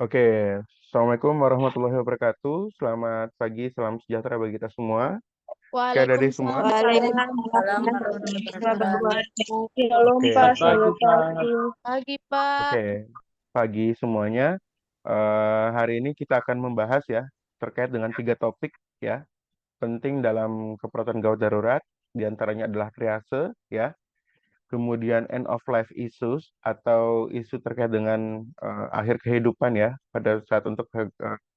Oke, Assalamualaikum warahmatullahi wabarakatuh. Selamat pagi, salam sejahtera bagi kita semua. Oke, ada di semua. Waalaikumsalam Waalaikumsalam warahmatullahi warahmatullahi wabarakatuh. wabarakatuh. Shalom Oke, Pak, baik. selamat pagi. Pagi, Pak. Oke, pagi semuanya. Hari ini kita akan membahas ya terkait dengan 3 topik ya penting dalam keperawatan gawat darurat. Di antaranya adalah triase ya, kemudian end of life issues atau isu terkait dengan akhir kehidupan ya pada saat untuk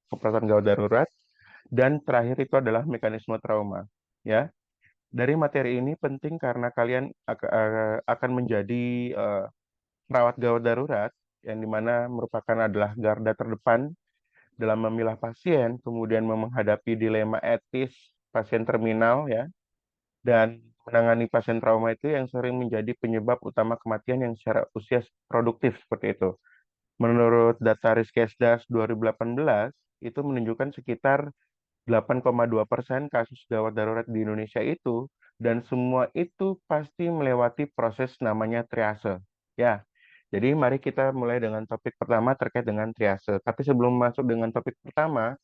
keperawatan gawat darurat. Dan terakhir itu adalah mekanisme trauma. Ya, dari materi ini penting karena kalian akan menjadi perawat gawat darurat yang dimana merupakan adalah garda terdepan dalam memilah pasien, kemudian menghadapi dilema etis pasien terminal ya, dan menangani pasien trauma itu yang sering menjadi penyebab utama kematian yang secara usia produktif seperti itu. Menurut data Riskesdas 2018, itu menunjukkan sekitar 8,2% kasus gawat darurat di Indonesia itu, dan semua itu pasti melewati proses namanya triase. Ya, jadi mari kita mulai dengan topik pertama terkait dengan triase. Tapi sebelum masuk dengan topik pertama,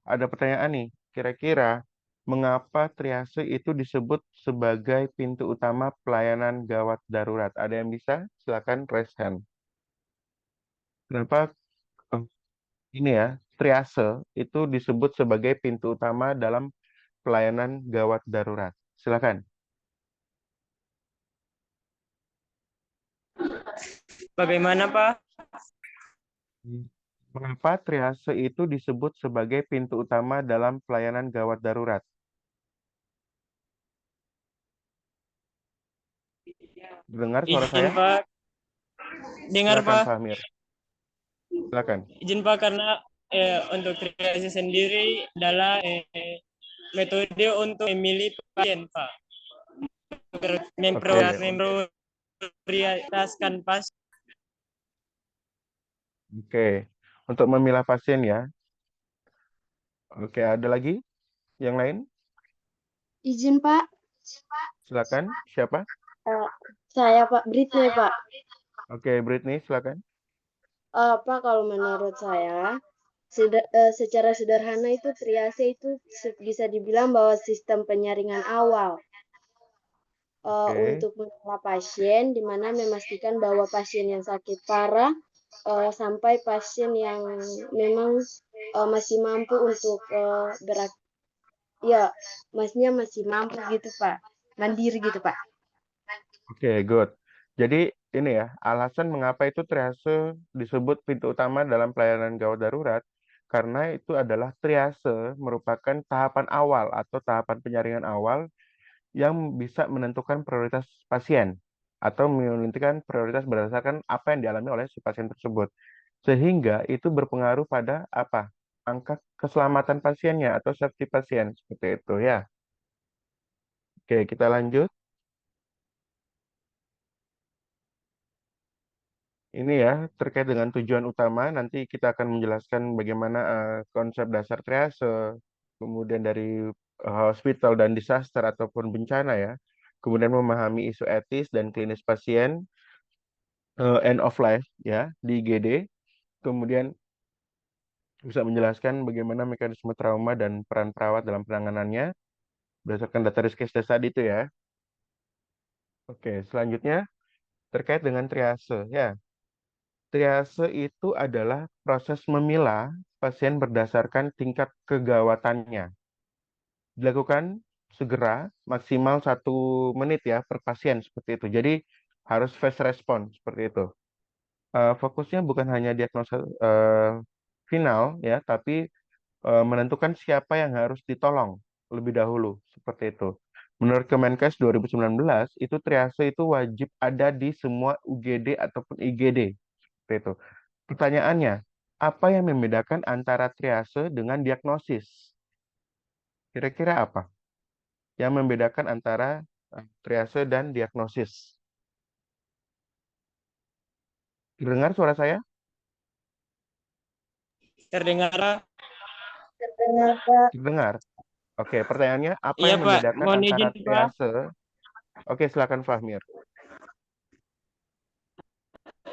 ada pertanyaan nih. Kira-kira mengapa triase itu disebut sebagai pintu utama pelayanan gawat darurat? Ada yang bisa? Silakan raise hand. Kenapa ini ya, triase itu disebut sebagai pintu utama dalam pelayanan gawat darurat. Silakan. Bagaimana Pak? Mengapa triase itu disebut sebagai pintu utama dalam pelayanan gawat darurat? Dengar suara Izin saya? Pak, dengar Silakan, Pak. Fahmir. Silakan. Izin Pak karena untuk triase sendiri adalah metode untuk memilih pasien Pak. Oke, Memprioritaskan pasien. oke. Untuk memilah pasien ya. Oke, ada lagi yang lain? Izin Pak, Silakan. Siapa? Eh, saya Pak Britney Pak. Oke, Britney, silakan. Pak, kalau menurut saya, secara sederhana itu triase itu bisa dibilang bahwa sistem penyaringan awal Oke, untuk mengelola pasien, di mana memastikan bahwa pasien yang sakit parah sampai pasien yang memang masih mampu untuk gerak, ya, maksudnya masih mampu gitu Pak, mandiri gitu Pak. oke, good. Jadi ini ya, alasan mengapa itu triase disebut pintu utama dalam pelayanan gawat darurat, karena itu adalah triase merupakan tahapan awal atau tahapan penyaringan awal yang bisa menentukan prioritas pasien atau menentukan prioritas berdasarkan apa yang dialami oleh si pasien tersebut. Sehingga itu berpengaruh pada apa? Angka keselamatan pasiennya atau safety pasien seperti itu ya. Oke, kita lanjut. Ini ya terkait dengan tujuan utama. Nanti kita akan menjelaskan bagaimana konsep dasar triase, kemudian dari hospital dan disaster ataupun bencana ya. Kemudian memahami isu etis dan klinis pasien, end of life ya di IGD. Kemudian bisa menjelaskan bagaimana mekanisme trauma dan peran perawat dalam penanganannya berdasarkan data risk case tadi itu ya. Oke, selanjutnya terkait dengan triase ya. Triase itu adalah proses memilah pasien berdasarkan tingkat kegawatannya. Dilakukan segera, maksimal 1 menit ya per pasien seperti itu. Jadi harus fast response seperti itu. Fokusnya bukan hanya diagnosa final ya, tapi menentukan siapa yang harus ditolong lebih dahulu seperti itu. Menurut Kemenkes 2019, itu triase itu wajib ada di semua UGD ataupun IGD seperti itu. Pertanyaannya, apa yang membedakan antara triase dengan diagnosis? Kira-kira apa yang membedakan antara triase dan diagnosis? Dengar suara saya? Terdengar? Terdengar Pak. Dengar. Oke, pertanyaannya apa Iya yang Pak, membedakan mohon antara izin Pak. triase? Oke, silakan Fahmir.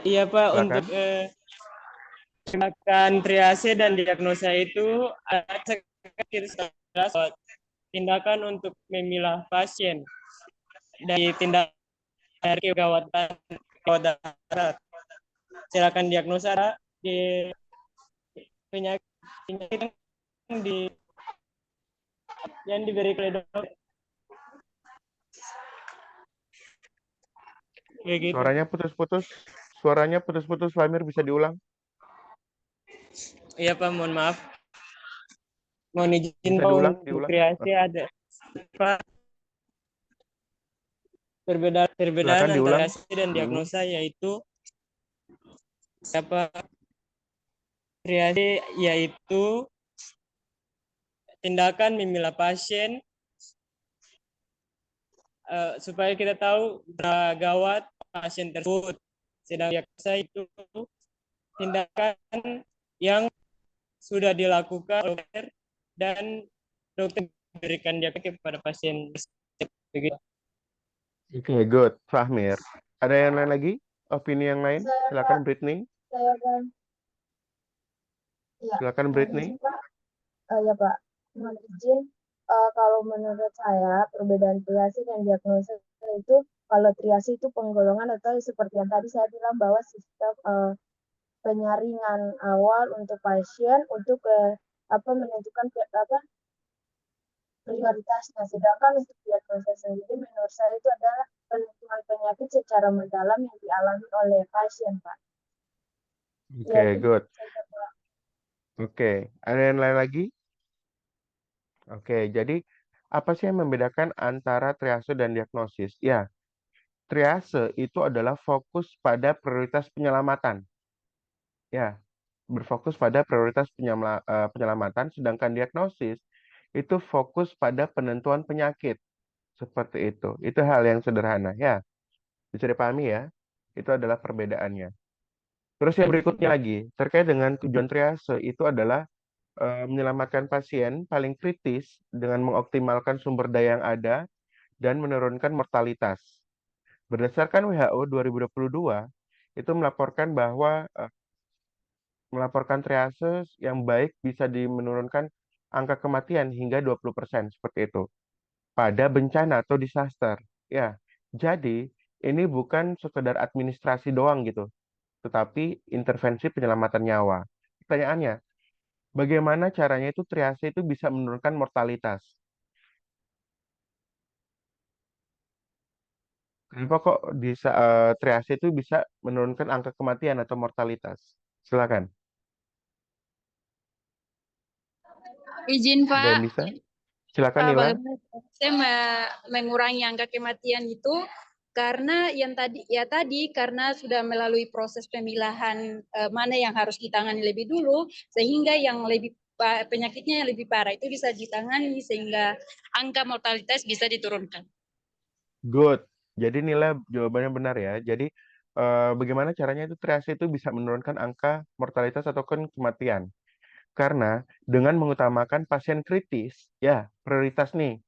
Iya Pak, untuk Silakan. Tindakan triase dan diagnosa itu ada sekitar 11 tindakan untuk memilah pasien dari tindakan dari gawat darurat. Silakan diagnosa di penyakit di yang diberi oleh dokter. Begitu. Suaranya putus-putus, Flamir, bisa diulang? Iya Pak, mohon maaf. Mohon izin Bisa Pak diulang, untuk kreasi ada Pak, perbedaan Silakan antara diulang. kreasi dan diagnosa yaitu apa? Kreasi yaitu tindakan memilah pasien supaya kita tahu berapa gawat pasien tersebut. Sedang diagnosa itu tindakan yang sudah dilakukan dokter dan dokter memberikan diagnosis kepada pasien tersebut. Oke, good, Fahmir. Ada yang lain lagi? Opini yang lain? Silakan Britney. Saya kan, ya, Silakan mohon Britney. izin Pak. Ya Pak, mohon izin. Kalau menurut saya perbedaan triase dan diagnosa itu, kalau triase itu penggolongan atau seperti yang tadi saya bilang bahwa sistem penyaringan awal untuk pasien untuk menentukan prioritasnya. Sedangkan untuk diagnosa sendiri menurut saya itu adalah penentuan penyakit secara mendalam yang dialami oleh pasien, Pak. Oke, Ya, itu good. saja, Pak. Oke, ada yang lain lagi? Oke, jadi apa sih yang membedakan antara triase dan diagnosis? Ya, triase itu adalah fokus pada prioritas penyelamatan. Ya, berfokus pada prioritas penyelamatan, sedangkan diagnosis itu fokus pada penentuan penyakit. Seperti itu. Itu hal yang sederhana. Ya, bisa dipahami ya. Itu adalah perbedaannya. Terus yang berikutnya lagi, terkait dengan tujuan triase itu adalah menyelamatkan pasien paling kritis dengan mengoptimalkan sumber daya yang ada dan menurunkan mortalitas. Berdasarkan WHO 2022, itu melaporkan triase yang baik bisa menurunkan angka kematian hingga 20% seperti itu pada bencana atau disaster. Ya, jadi ini bukan sekedar administrasi doang gitu, tetapi intervensi penyelamatan nyawa. Pertanyaannya, bagaimana caranya itu triase itu bisa menurunkan mortalitas? Kenapa kok bisa triase itu bisa menurunkan angka kematian atau mortalitas? Silakan. Izin Ada yang Pak, bisa? Silakan Nila. bagaimana saya mengurangi angka kematian itu karena yang tadi karena sudah melalui proses pemilahan mana yang harus ditangani lebih dulu sehingga yang lebih penyakitnya yang lebih parah itu bisa ditangani sehingga angka mortalitas bisa diturunkan. Good. Jadi Nila jawabannya benar ya. Jadi bagaimana caranya itu triase itu bisa menurunkan angka mortalitas atau kematian? Karena dengan mengutamakan pasien kritis, ya prioritas nih,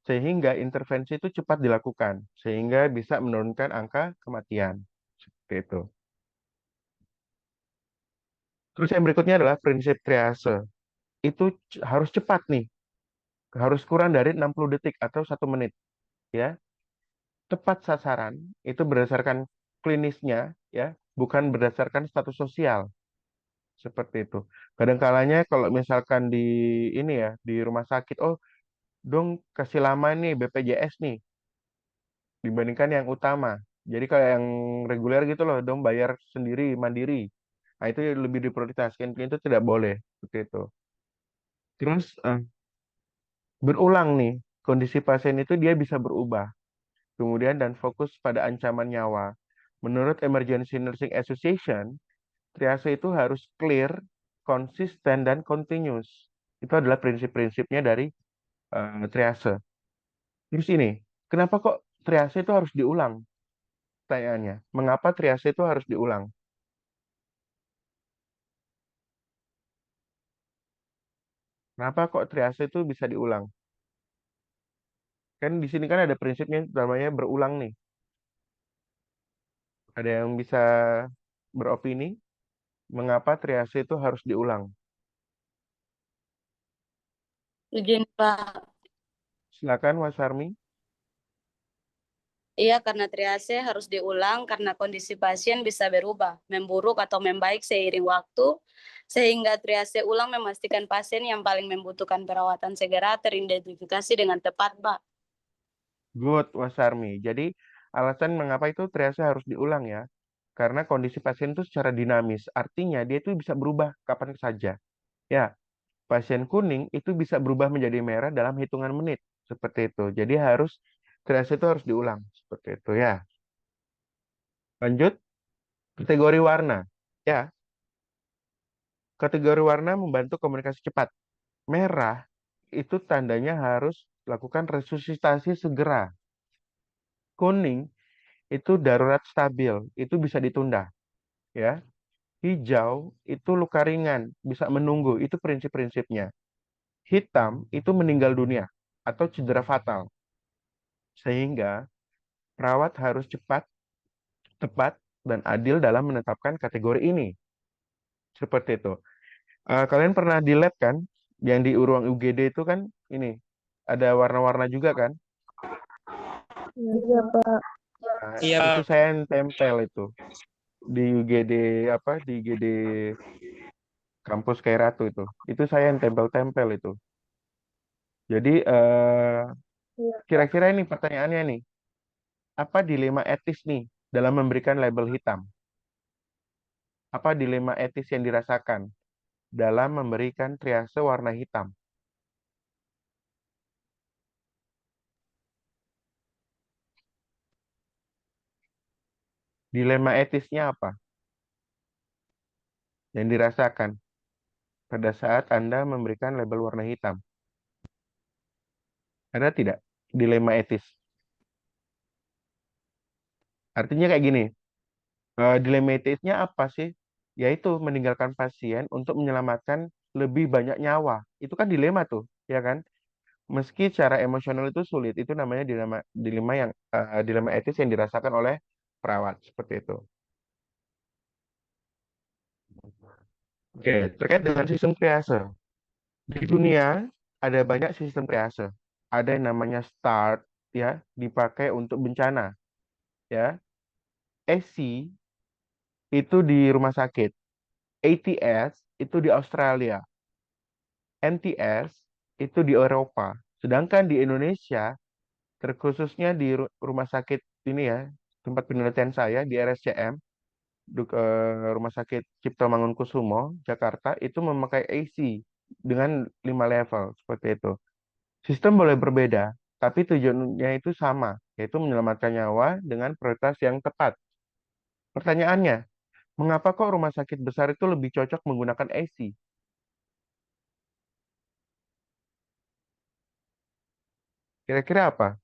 sehingga intervensi itu cepat dilakukan, sehingga bisa menurunkan angka kematian. Seperti itu. Terus yang berikutnya adalah prinsip triase. Itu harus cepat nih, harus kurang dari 60 detik atau 1 menit. Ya, tepat sasaran itu berdasarkan klinisnya, ya, bukan berdasarkan status sosial. Seperti itu. Kadang-kalanya kalau misalkan di ini ya, di rumah sakit, oh dong kasih lama nih BPJS nih dibandingkan yang utama. Jadi kayak yang reguler gitu loh, dong bayar sendiri mandiri. Nah, itu lebih diprioritaskan, itu tidak boleh seperti itu. Terus berulang nih, kondisi pasien itu dia bisa berubah. Kemudian dan fokus pada ancaman nyawa. Menurut Emergency Nursing Association, triase itu harus clear, konsisten, dan continuous. Itu adalah prinsip-prinsipnya dari triase. Terus ini, kenapa kok triase itu harus diulang? Pertanyaannya, mengapa triase itu harus diulang? Kenapa kok triase itu bisa diulang? Kan di sini kan ada prinsipnya namanya berulang nih. Ada yang bisa beropini? Mengapa triase itu harus diulang? Begini, Pak. Silakan, Wasarmi. Iya, karena triase harus diulang karena kondisi pasien bisa berubah, memburuk atau membaik seiring waktu, sehingga triase ulang memastikan pasien yang paling membutuhkan perawatan segera teridentifikasi dengan tepat, Pak. Good, Wasarmi. Jadi, alasan mengapa itu triase harus diulang ya. Karena kondisi pasien itu secara dinamis. Artinya, dia itu bisa berubah kapan saja. Ya, pasien kuning itu bisa berubah menjadi merah dalam hitungan menit. Seperti itu. Jadi, triase itu harus diulang. Seperti itu ya. Lanjut, kategori warna. Ya, kategori warna membantu komunikasi cepat. Merah itu tandanya harus lakukan resusitasi segera. Kuning itu darurat stabil, itu bisa ditunda, ya. Hijau itu luka ringan, bisa menunggu, itu prinsip-prinsipnya. Hitam itu meninggal dunia atau cedera fatal. Sehingga perawat harus cepat, tepat, dan adil dalam menetapkan kategori ini. Seperti itu. Kalian pernah di lab kan? Yang di ruang UGD itu kan ini ada warna-warna juga kan? Iya, Pak. Nah, Iya, itu saya yang tempel itu di UGD apa di UGD kampus Kairatu itu. Itu saya yang tempel-tempel itu. Jadi Iya. kira-kira ini pertanyaannya nih, apa dilema etis nih dalam memberikan label hitam? Apa dilema etis yang dirasakan dalam memberikan triase warna hitam? Dilema etisnya apa yang dirasakan pada saat Anda memberikan label warna hitam? Ada tidak dilema etis? Artinya kayak gini, dilema etisnya apa sih? Yaitu meninggalkan pasien untuk menyelamatkan lebih banyak nyawa. Itu kan dilema tuh, ya kan? Meski secara emosional itu sulit, itu namanya dilema dilema yang dilema etis yang dirasakan oleh perawat seperti itu. Oke, terkait dengan sistem triase. Di dunia ada banyak sistem triase. Ada yang namanya START ya, dipakai untuk bencana ya. ESI itu di rumah sakit. ATS itu di Australia. NTS itu di Eropa. Sedangkan di Indonesia, terkhususnya di rumah sakit ini ya, tempat penelitian saya di RSCM, Rumah Sakit Cipto Mangunkusumo, Jakarta, itu memakai AC dengan 5 level, seperti itu. Sistem boleh berbeda, tapi tujuannya itu sama, yaitu menyelamatkan nyawa dengan prioritas yang tepat. Pertanyaannya, mengapa kok rumah sakit besar itu lebih cocok menggunakan AC? Kira-kira apa?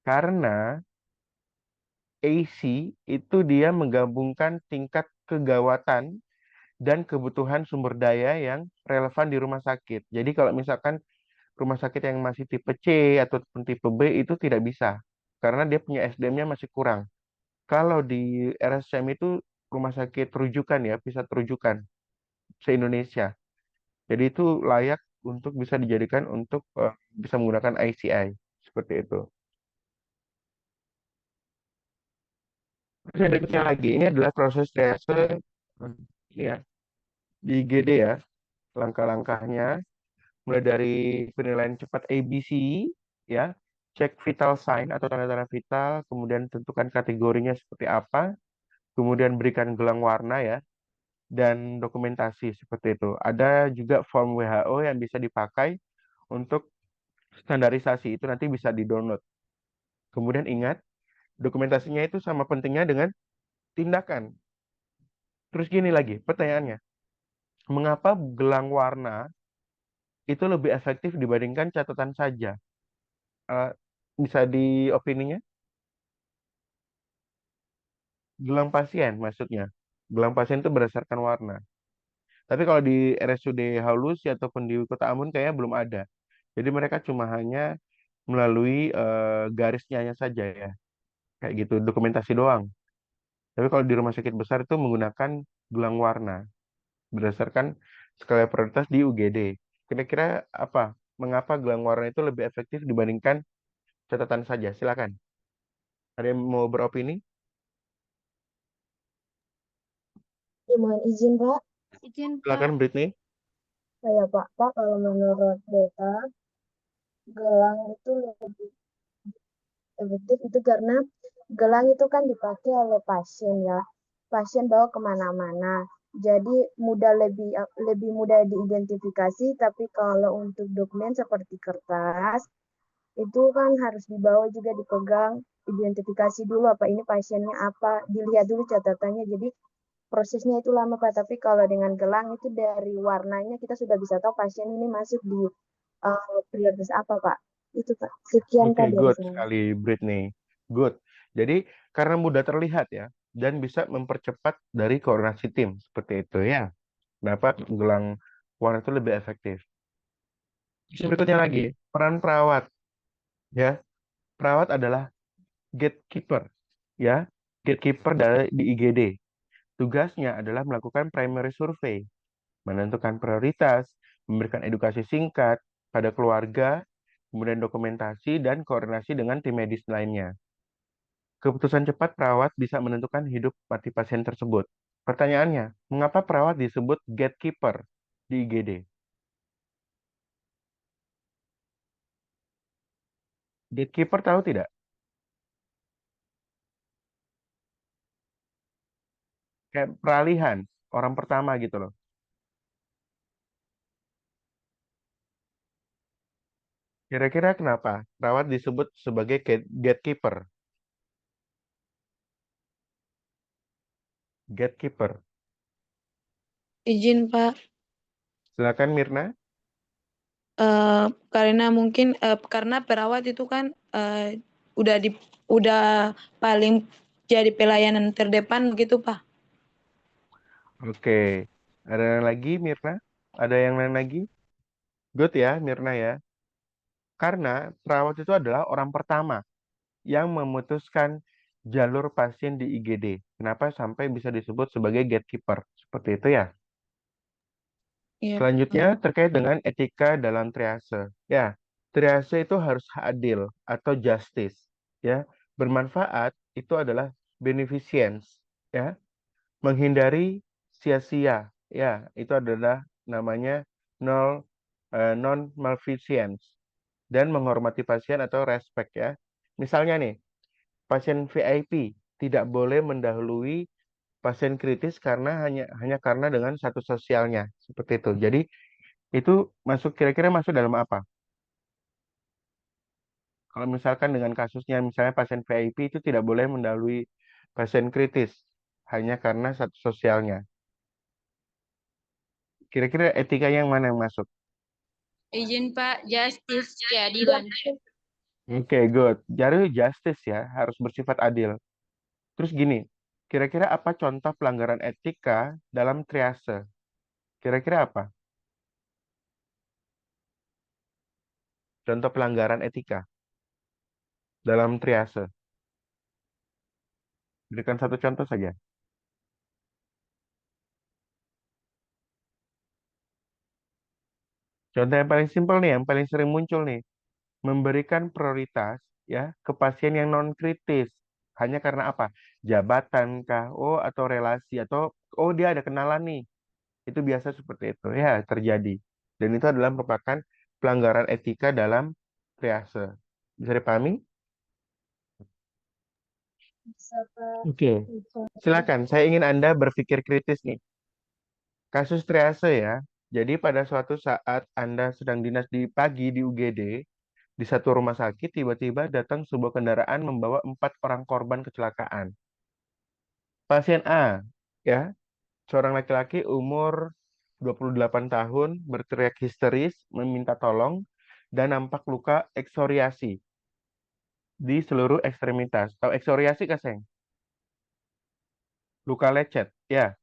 Karena AC itu dia menggabungkan tingkat kegawatan dan kebutuhan sumber daya yang relevan di rumah sakit. Jadi kalau misalkan rumah sakit yang masih tipe C ataupun tipe B itu tidak bisa karena dia punya SDM-nya masih kurang. Kalau di RSCM itu rumah sakit rujukan ya, pusat rujukan se-Indonesia. Jadi itu layak untuk bisa dijadikan untuk bisa menggunakan ICI seperti itu. Terus yang berikutnya lagi, ini adalah proses triase ya di IGD ya, langkah-langkahnya mulai dari penilaian cepat ABC ya, cek vital sign atau tanda-tanda vital, kemudian tentukan kategorinya seperti apa, kemudian berikan gelang warna ya, dan dokumentasi seperti itu. Ada juga form WHO yang bisa dipakai untuk standarisasi, itu nanti bisa di-download. Kemudian ingat, dokumentasinya itu sama pentingnya dengan tindakan. Terus gini lagi, pertanyaannya, mengapa gelang warna itu lebih efektif dibandingkan catatan saja? Eh, Bisa di opininya? Gelang pasien maksudnya. Gelang pasien itu berdasarkan warna. Tapi kalau di RSUD Halusi ataupun di Kota Ambon kayaknya belum ada. Jadi mereka cuma hanya melalui garisnya saja ya. kayak gitu, dokumentasi doang. Tapi kalau di rumah sakit besar itu menggunakan gelang warna berdasarkan skala prioritas di UGD. Kira-kira apa? Mengapa gelang warna itu lebih efektif dibandingkan catatan saja? Silakan. Ada yang mau beropini? Ya, mohon izin Pak. Izin Pak. Silakan Britney. Saya Pak, kalau menurut data, gelang itu lebih efektif itu karena gelang itu kan dipakai oleh pasien ya. Pasien bawa kemana-mana. Jadi lebih mudah diidentifikasi, tapi kalau untuk dokumen seperti kertas, itu kan harus dibawa juga dipegang, identifikasi dulu apa ini pasiennya apa, dilihat dulu catatannya. Jadi prosesnya itu lama Pak, tapi kalau dengan gelang itu dari warnanya kita sudah bisa tahu pasien ini masuk di prioritas apa Pak. Itu Pak. Sekian Oke, Pak dari good saya. sekali Britney. Good. Jadi karena mudah terlihat ya dan bisa mempercepat dari koordinasi tim seperti itu ya. Kenapa gelang warna itu lebih efektif? Berikutnya lagi, peran perawat ya. Perawat adalah gatekeeper ya. Gatekeeper di IGD. Tugasnya adalah melakukan primary survey, menentukan prioritas, memberikan edukasi singkat pada keluarga, kemudian dokumentasi dan koordinasi dengan tim medis lainnya. Keputusan cepat perawat bisa menentukan hidup mati pasien tersebut. Pertanyaannya, mengapa perawat disebut gatekeeper di IGD? Gatekeeper tahu tidak? Kayak peralihan, orang pertama gitu loh. Kira-kira kenapa perawat disebut sebagai gatekeeper? Gatekeeper. Izin Pak, Silakan Mirna. karena mungkin karena perawat itu kan udah di udah paling jadi pelayanan terdepan gitu Pak. Oke. Ada yang lagi Mirna? Ada yang lain lagi? Good ya Mirna ya. Karena perawat itu adalah orang pertama yang memutuskan jalur pasien di IGD. Kenapa sampai bisa disebut sebagai gatekeeper? Seperti itu ya. Iya Pak. Selanjutnya terkait dengan etika dalam triase. Ya, triase itu harus adil atau justice. Ya, bermanfaat itu adalah beneficence. Ya, menghindari sia-sia. Ya, itu adalah namanya non malfeasance dan menghormati pasien atau respect ya. Misalnya nih, pasien VIP tidak boleh mendahului pasien kritis karena hanya karena dengan status sosialnya seperti itu. Jadi itu kira-kira masuk dalam apa? Kalau misalkan dengan kasusnya misalnya pasien VIP itu tidak boleh mendahului pasien kritis hanya karena status sosialnya. Kira-kira etika yang mana yang masuk? Izin Pak, justice keadilan. Oke, good. Jadi justice ya harus bersifat adil. Terus gini, kira-kira apa contoh pelanggaran etika dalam triase? Kira-kira apa? Contoh pelanggaran etika dalam triase. Berikan satu contoh saja. Contoh yang paling simpel nih, yang paling sering muncul nih, memberikan prioritas ya ke pasien yang non kritis. Hanya karena apa? Jabatan kah? Oh, atau relasi atau oh dia ada kenalan nih. Itu biasa seperti itu ya terjadi. Dan itu adalah merupakan pelanggaran etika dalam triase. Bisa dipahami? Bisa Pak. Oke. Silakan, saya ingin Anda berpikir kritis nih. Kasus triase ya. Jadi pada suatu saat Anda sedang dinas di pagi di UGD, di satu rumah sakit tiba-tiba datang sebuah kendaraan membawa 4 orang korban kecelakaan. Pasien A, ya, seorang laki-laki umur 28 tahun berteriak histeris meminta tolong dan nampak luka eksoriasi di seluruh ekstremitas. Tahu eksoriasi kah, Seng? Luka lecet, ya.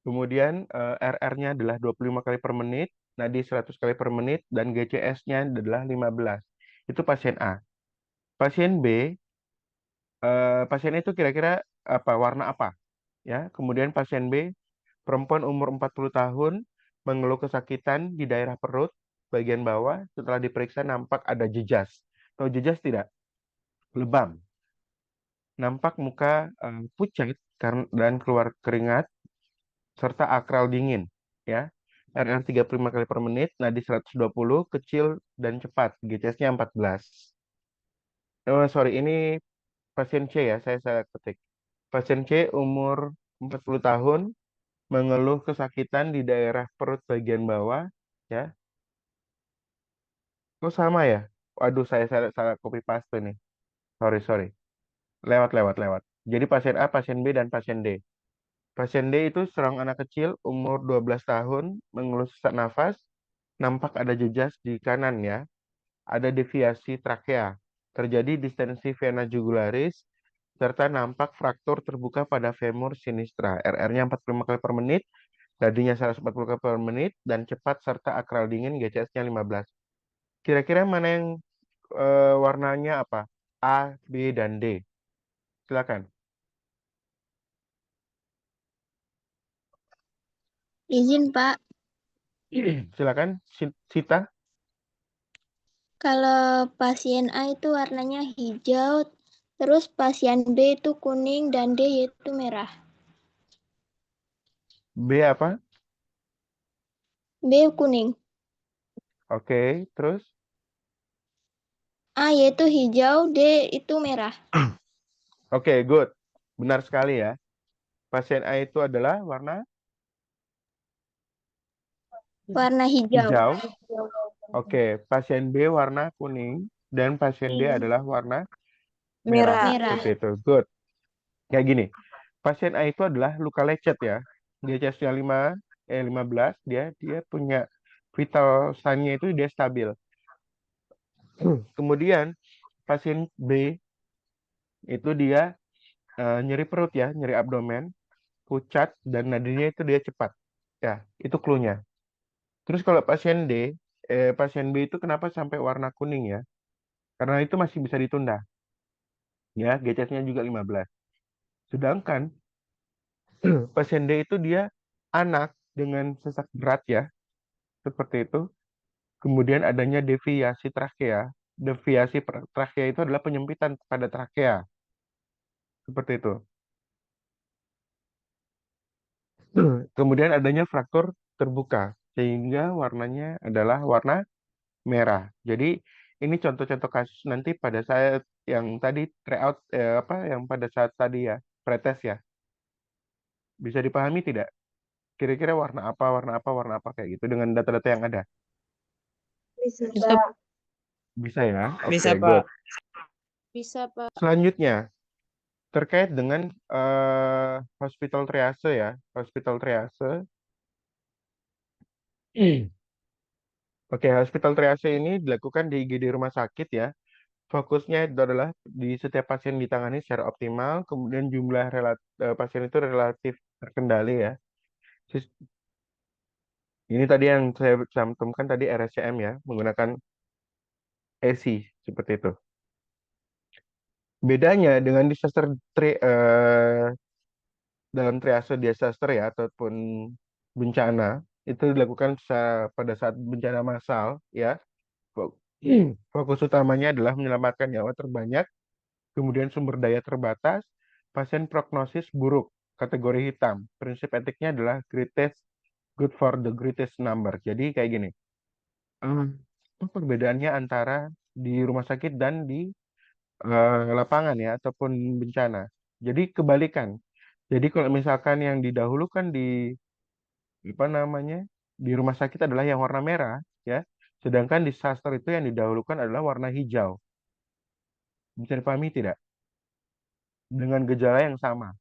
Kemudian RR-nya adalah 25 kali per menit, nadi 100 kali per menit, dan GCS-nya adalah 15. Itu pasien A. Pasien B Pasien itu kira-kira apa warna apa ya. Kemudian pasien B, perempuan umur 40 tahun, mengeluh kesakitan di daerah perut bagian bawah, setelah diperiksa nampak ada jejas. Tahu jejas tidak? Lebam. Nampak muka pucat dan keluar keringat serta akral dingin ya. RR 35 kali per menit, nadi 120, kecil dan cepat, GCS-nya 14. Oh, sorry, ini pasien C ya, saya ketik. Pasien C umur 40 tahun, mengeluh kesakitan di daerah perut bagian bawah ya. Oh, sama ya? Waduh, saya salah copy paste nih. Sorry. Lewat. Jadi pasien A, pasien B, dan pasien D. Pasien D itu seorang anak kecil umur 12 tahun, mengeluh sesak nafas, nampak ada jejas di kanan ya. Ada deviasi trakea, terjadi distensi vena jugularis, serta nampak fraktur terbuka pada femur sinistra. RR-nya 45 kali per menit, nadinya 140 kali per menit, dan cepat serta akral dingin, GCS-nya 15. Kira-kira mana yang warnanya apa? A, B, dan D. Silakan. Izin Pak, Silakan, Sita. kalau pasien A itu warnanya hijau, terus pasien B itu kuning dan D yaitu merah. B apa? B kuning. Oke, terus? A yaitu hijau, D itu merah. Oke, good. Benar sekali ya. Pasien A itu adalah warna Warna hijau. hijau. Oke, pasien B warna kuning dan pasien D Iya. adalah warna merah. Merah. Merah. Seperti itu. Good. Kayak gini. Pasien A itu adalah luka lecet ya. Dia CHF-nya 15, dia punya vital sign-nya itu dia stabil. Kemudian pasien B itu dia nyeri perut ya, nyeri abdomen, pucat dan nadinya itu dia cepat. Ya, itu clue-nya. Terus kalau pasien B itu kenapa sampai warna kuning ya? Karena itu masih bisa ditunda. Ya, GCS-nya juga 15. Sedangkan pasien D itu dia anak dengan sesak berat ya, seperti itu. Kemudian adanya deviasi trakea. Trakea itu adalah penyempitan pada trakea. Seperti itu. Kemudian adanya fraktur terbuka, sehingga warnanya adalah warna merah. Jadi ini contoh-contoh kasus nanti pada saat yang tadi tryout yang pada saat tadi ya pretest ya. Bisa dipahami tidak? Kira-kira warna apa kayak gitu dengan data-data yang ada. Bisa, Bisa, Pak. Bisa ya? Oke, Bisa, good. Pak. Bisa Pak. Selanjutnya terkait dengan hospital triase ya, hospital triase. Oke, hospital triase ini dilakukan di IGD rumah sakit ya. Fokusnya itu adalah di setiap pasien ditangani secara optimal, kemudian jumlah pasien itu relatif terkendali ya. Sis- Ini tadi yang saya cantumkan tadi RSCM ya, menggunakan ESI seperti itu. Bedanya dengan dalam triase disaster ya ataupun bencana itu dilakukan pada saat bencana massal ya. Fok- Fokus utamanya adalah menyelamatkan nyawa terbanyak, kemudian sumber daya terbatas, pasien prognosis buruk, kategori hitam. Prinsip etiknya adalah greatest good for the greatest number. Jadi kayak gini. Apa perbedaannya antara di rumah sakit dan di lapangan ya ataupun bencana. Jadi kebalikan. Jadi kalau misalkan yang didahulukan di apa namanya di rumah sakit adalah yang warna merah ya, sedangkan di disaster itu yang didahulukan adalah warna hijau. Bisa dipahami tidak? Dengan gejala yang sama.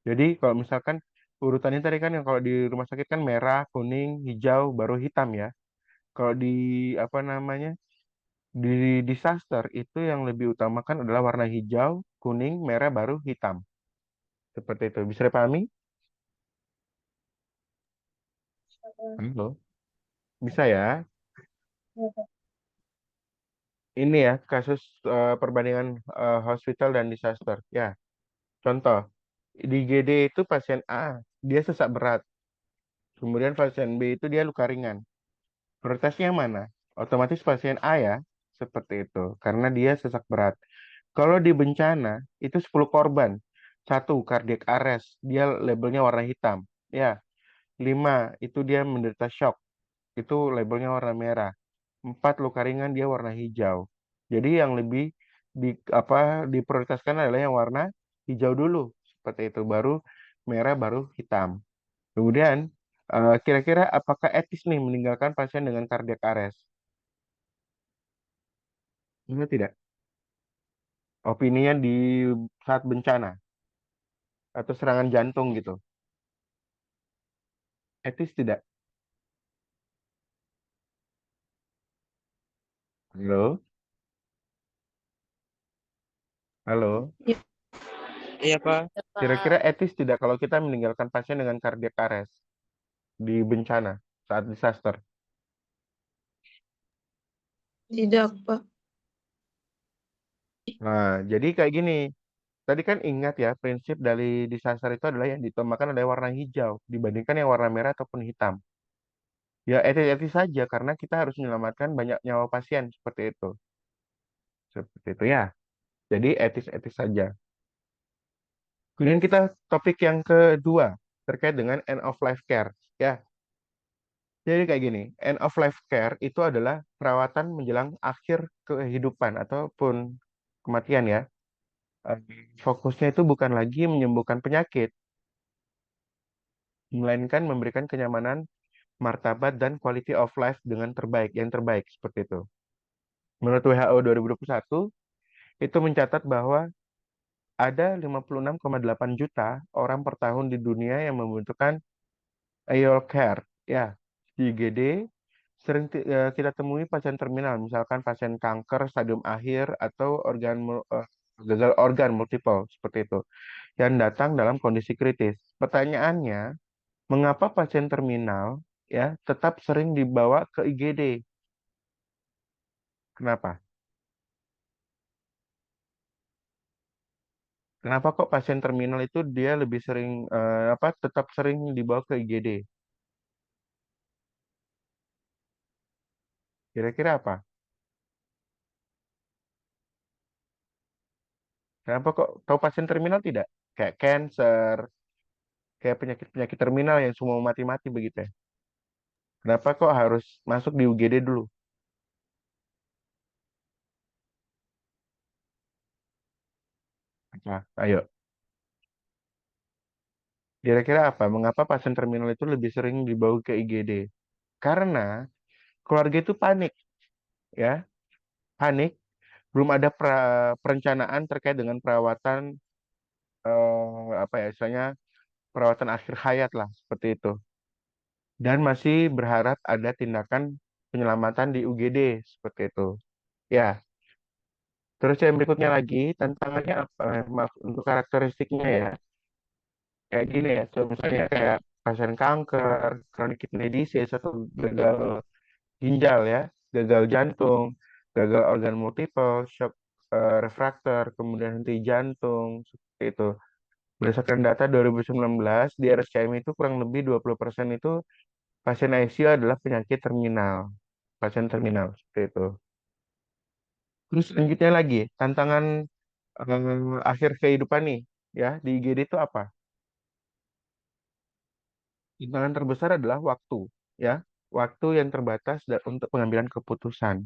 Jadi kalau misalkan urutannya tadi kan yang kalau di rumah sakit kan merah, kuning, hijau, baru hitam ya. Kalau di apa namanya di disaster itu yang lebih utamakan adalah warna hijau, kuning, merah, baru hitam. Seperti itu. Bisa dipahami? Halo. Bisa ya? ini ya kasus perbandingan hospital dan disaster. Ya, contoh di IGD itu pasien A dia sesak berat, kemudian pasien B itu dia luka ringan. Prioritasnya yang mana? Otomatis pasien A ya, seperti itu, karena dia sesak berat. Kalau di bencana itu 10 korban, satu cardiac arrest, dia labelnya warna hitam. Ya, 5 itu dia menderita shock, itu labelnya warna merah. 4 luka ringan dia warna hijau. Jadi yang lebih di apa diprioritaskan adalah yang warna hijau dulu, seperti itu, baru merah, baru hitam. Kemudian kira-kira apakah etis nih meninggalkan pasien dengan cardiac arrest? Enggak, tidak. Opininya di saat bencana atau serangan jantung gitu. Etis tidak? Halo? Halo? Iya, Pak. Kira-kira etis tidak kalau kita meninggalkan pasien dengan cardiac arrest di bencana saat disaster? Tidak, Pak. Nah, jadi kayak gini. Tadi kan ingat ya, prinsip dari disaster itu adalah yang diutamakan adalah warna hijau dibandingkan yang warna merah ataupun hitam. Ya etis-etis saja karena kita harus menyelamatkan banyak nyawa pasien seperti itu. Seperti itu ya. Jadi etis-etis saja. Kemudian kita topik yang kedua terkait dengan end of life care. Ya, jadi kayak gini, end of life care itu adalah perawatan menjelang akhir kehidupan ataupun kematian ya. Eh, Fokusnya itu bukan lagi menyembuhkan penyakit, melainkan memberikan kenyamanan, martabat, dan quality of life dengan terbaik, yang terbaik seperti itu. Menurut WHO 2021, itu mencatat bahwa ada 56,8 juta orang per tahun di dunia yang membutuhkan AOL care. Ya, di IGD sering kita temui pasien terminal, misalkan pasien kanker stadium akhir atau gagal organ multiple seperti itu, yang datang dalam kondisi kritis. Pertanyaannya, mengapa pasien terminal ya tetap sering dibawa ke IGD? Kenapa? Kenapa kok pasien terminal itu dia lebih sering tetap sering dibawa ke IGD? Kira-kira apa? Kenapa kok tahu pasien terminal tidak? Kayak cancer, kayak penyakit-penyakit terminal yang semua mati-mati begitu ya. Kenapa kok harus masuk di UGD dulu? Apa? Ayo, kira-kira apa? Mengapa pasien terminal itu lebih sering dibawa ke IGD? Karena keluarga itu panik, ya, panik. Belum ada perencanaan terkait dengan perawatan apa ya, istilahnya perawatan akhir hayat lah, seperti itu. Dan masih berharap ada tindakan penyelamatan di UGD, seperti itu. Ya, terus yang berikutnya lagi, tantangannya apa? Maaf, untuk karakteristiknya ya. Kayak gini ya, so, misalnya kayak pasien kanker, chronic kidney disease, atau gagal ginjal ya, gagal jantung, gagal organ multiple, shock refraktor, kemudian henti jantung, seperti itu. Berdasarkan data 2019, di RSCM itu kurang lebih 20% itu pasien ICU adalah penyakit terminal, pasien terminal, seperti itu. Terus selanjutnya lagi, tantangan akhir kehidupan nih, ya, di IGD itu apa? Tantangan terbesar adalah waktu, ya, waktu yang terbatas untuk pengambilan keputusan.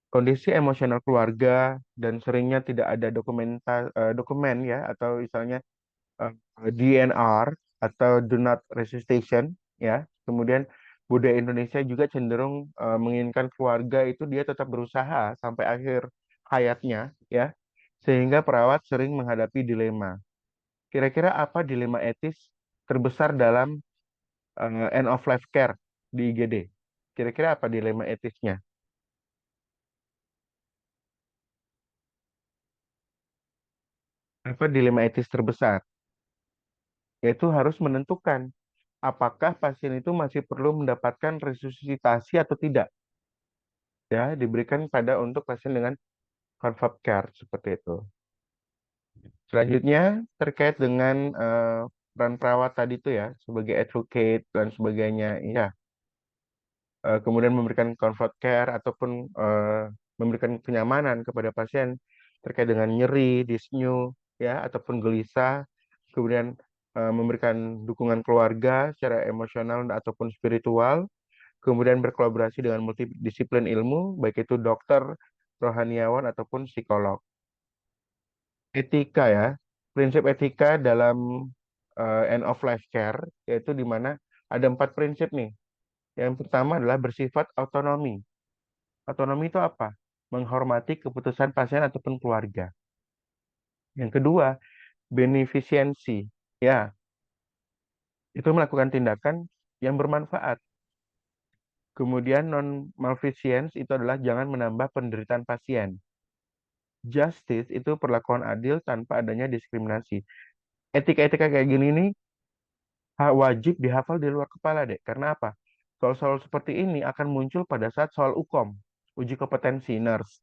Kondisi emosional keluarga dan seringnya tidak ada dokumen ya atau misalnya DNR atau Do Not Resuscitation ya. Kemudian budaya Indonesia juga cenderung menginginkan keluarga itu dia tetap berusaha sampai akhir hayatnya ya. Sehingga perawat sering menghadapi dilema. Kira-kira apa dilema etis terbesar dalam end of life care di IGD? Kira-kira apa dilema etisnya? Apa dilema etis terbesar? Yaitu harus menentukan apakah pasien itu masih perlu mendapatkan resusitasi atau tidak, ya, diberikan pada untuk pasien dengan comfort care seperti itu. Selanjutnya terkait dengan peran perawat tadi itu ya sebagai advocate dan sebagainya, ya. Kemudian memberikan comfort care ataupun memberikan kenyamanan kepada pasien terkait dengan nyeri, dyspnea, ya, ataupun gelisah, kemudian memberikan dukungan keluarga secara emosional ataupun spiritual, kemudian berkolaborasi dengan multidisiplin ilmu, baik itu dokter, rohaniawan, ataupun psikolog. Etika ya, prinsip etika dalam end of life care, yaitu di mana ada 4 prinsip nih. Yang pertama adalah bersifat otonomi. Otonomi itu apa? Menghormati keputusan pasien ataupun keluarga. Yang kedua, beneficiency. Ya, itu melakukan tindakan yang bermanfaat. Kemudian non-malfeasance itu adalah jangan menambah penderitaan pasien. Justice itu perlakuan adil tanpa adanya diskriminasi. Etika-etika kayak gini nih wajib dihafal di luar kepala deh. Karena apa? Soal-soal seperti ini akan muncul pada saat soal UKOM, uji kompetensi nurse.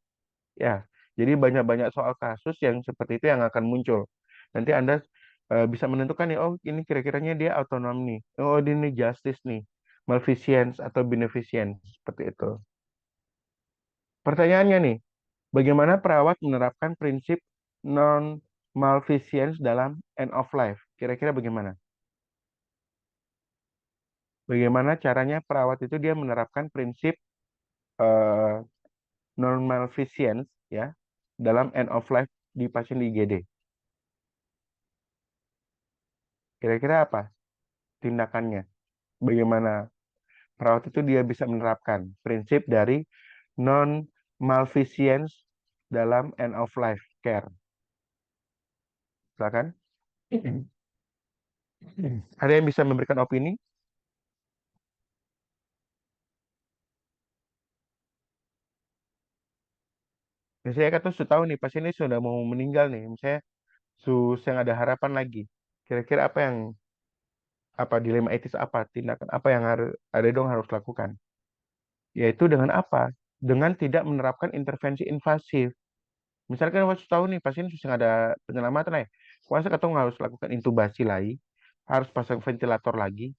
Ya, jadi banyak-banyak soal kasus yang seperti itu yang akan muncul. Nanti Anda bisa menentukan nih, oh ini kira-kiranya dia autonom nih, oh ini justice nih, malfeasance atau beneficence, seperti itu. Pertanyaannya nih, bagaimana perawat menerapkan prinsip non-malfeasance dalam end of life? Kira-kira bagaimana? Bagaimana caranya perawat itu dia menerapkan prinsip eh, non-malfeasance ya dalam end of life di pasien di IGD? Kira-kira apa tindakannya? Bagaimana perawat itu dia bisa menerapkan prinsip dari non-malfeasance dalam end of life care? Silakan. Ada yang bisa memberikan opini? Misalnya kan tuh sudah tahu nih pasien ini sudah mau meninggal nih, misalnya yang ada harapan lagi. Kira-kira apa dilema etis apa tindakan apa yang harus ada dong harus lakukan? Yaitu dengan apa? Dengan tidak menerapkan intervensi invasif. Misalkan waktu tahu nih pasien sudah ada penyelamatan ya, kuasa atau harus lakukan intubasi lagi, harus pasang ventilator lagi,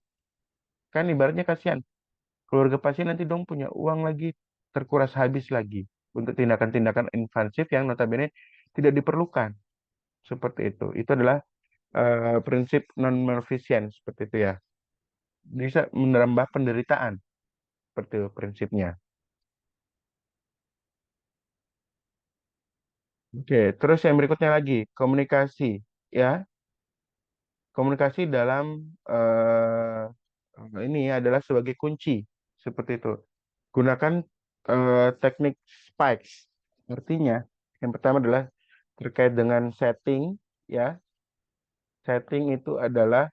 kan ibaratnya kasihan. Keluarga pasien nanti dong punya uang lagi, terkuras habis lagi untuk tindakan-tindakan invasif yang notabene tidak diperlukan. Seperti itu. Itu adalah prinsip non-malfeasance seperti itu ya. Bisa menambah penderitaan seperti itu prinsipnya. Oke, terus yang berikutnya lagi komunikasi ya. Komunikasi dalam ini adalah sebagai kunci seperti itu. Gunakan teknik spikes. Artinya yang pertama adalah terkait dengan setting ya. Setting itu adalah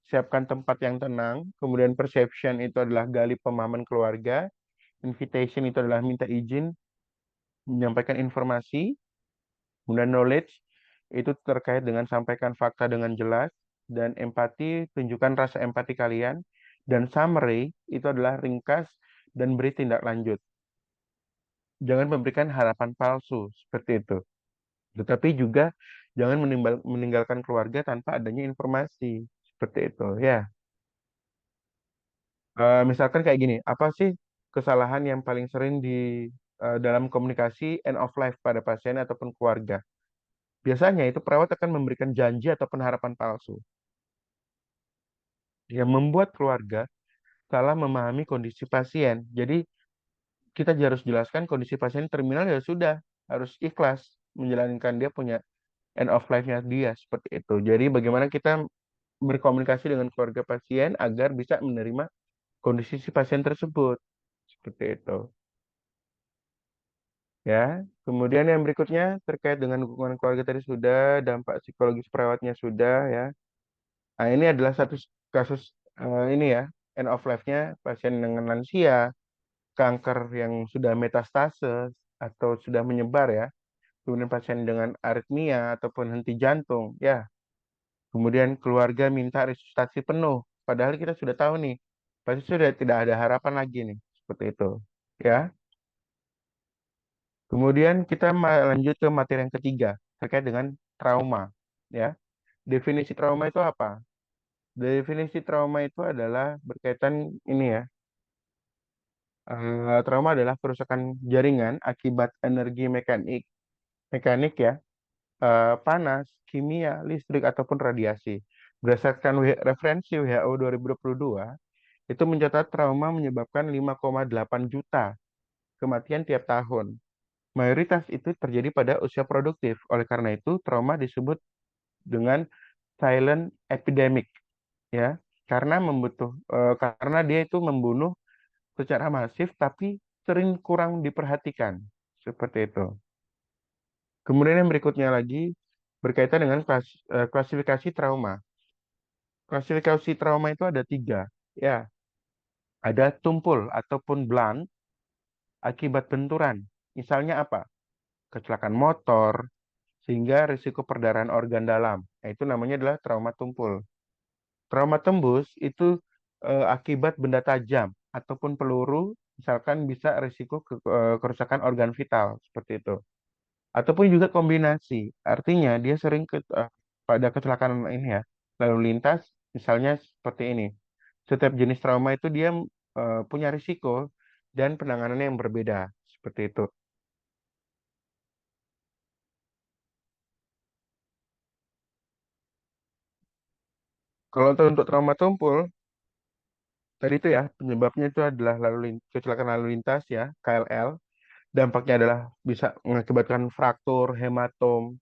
siapkan tempat yang tenang, kemudian perception itu adalah gali pemahaman keluarga, invitation itu adalah minta izin menyampaikan informasi, kemudian knowledge itu terkait dengan sampaikan fakta dengan jelas, dan empati tunjukkan rasa empati kalian, dan summary itu adalah ringkas dan beri tindak lanjut. Jangan memberikan harapan palsu seperti itu. Tetapi juga jangan meninggalkan keluarga tanpa adanya informasi seperti itu ya. Misalkan kayak gini, apa sih kesalahan yang paling sering dalam komunikasi end of life pada pasien ataupun keluarga? Biasanya itu perawat akan memberikan janji ataupun harapan palsu yang membuat keluarga salah memahami kondisi pasien. Jadi kita harus jelaskan kondisi pasien terminal ya sudah harus ikhlas menjalankan dia punya end of life-nya dia seperti itu. Jadi bagaimana kita berkomunikasi dengan keluarga pasien agar bisa menerima kondisi si pasien tersebut seperti itu. Ya, kemudian yang berikutnya terkait dengan dukungan keluarga tadi sudah, dampak psikologis perawatnya sudah ya. Nah, ini adalah satu kasus ini ya, end of life-nya pasien dengan lansia, kanker yang sudah metastase atau sudah menyebar ya. Kemudian pasien dengan aritmia ataupun henti jantung ya. Kemudian keluarga minta resusitasi penuh, padahal kita sudah tahu nih, pasti sudah tidak ada harapan lagi nih, seperti itu. Ya. Kemudian kita lanjut ke materi yang ketiga terkait dengan trauma, ya. Definisi trauma itu apa? Definisi trauma itu adalah berkaitan ini ya. Trauma adalah kerusakan jaringan akibat energi mekanik ya, panas, kimia, listrik ataupun radiasi. Berdasarkan referensi WHO 2022, itu mencatat trauma menyebabkan 5,8 juta kematian tiap tahun. Mayoritas itu terjadi pada usia produktif. Oleh karena itu, trauma disebut dengan silent epidemic, ya, karena dia itu membunuh secara masif tapi sering kurang diperhatikan. Seperti itu. Kemudian yang berikutnya lagi berkaitan dengan klasifikasi trauma. Klasifikasi trauma itu ada 3. Ya, ada tumpul ataupun blunt akibat benturan. Misalnya apa? Kecelakaan motor, sehingga risiko perdarahan organ dalam. Nah, itu namanya adalah trauma tumpul. Trauma tembus itu akibat benda tajam ataupun peluru, misalkan bisa risiko kerusakan organ vital, seperti itu. Ataupun juga kombinasi, artinya dia sering pada kecelakaan ini ya, lalu lintas, misalnya seperti ini. Setiap jenis trauma itu dia punya risiko dan penanganannya yang berbeda, seperti itu. Kalau untuk trauma tumpul, tadi itu ya, penyebabnya itu adalah kecelakaan lalu lintas ya, KLL. Dampaknya adalah bisa mengakibatkan fraktur, hematom,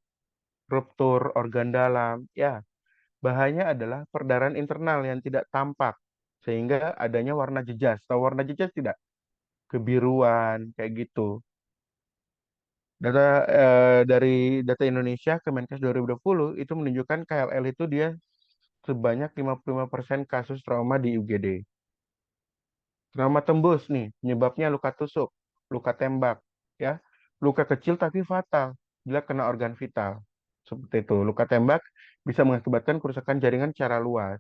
ruptur organ dalam. Ya, bahayanya adalah perdarahan internal yang tidak tampak, sehingga adanya warna jejas. Tahu warna jejas tidak? Kebiruan, kayak gitu. Data dari data Indonesia, Kemenkes 2020 itu menunjukkan KLL itu dia sebanyak 55% kasus trauma di UGD. Trauma tembus nih, penyebabnya luka tusuk, luka tembak, ya, luka kecil tapi fatal bila kena organ vital. Seperti itu. Luka tembak bisa mengakibatkan kerusakan jaringan secara luas,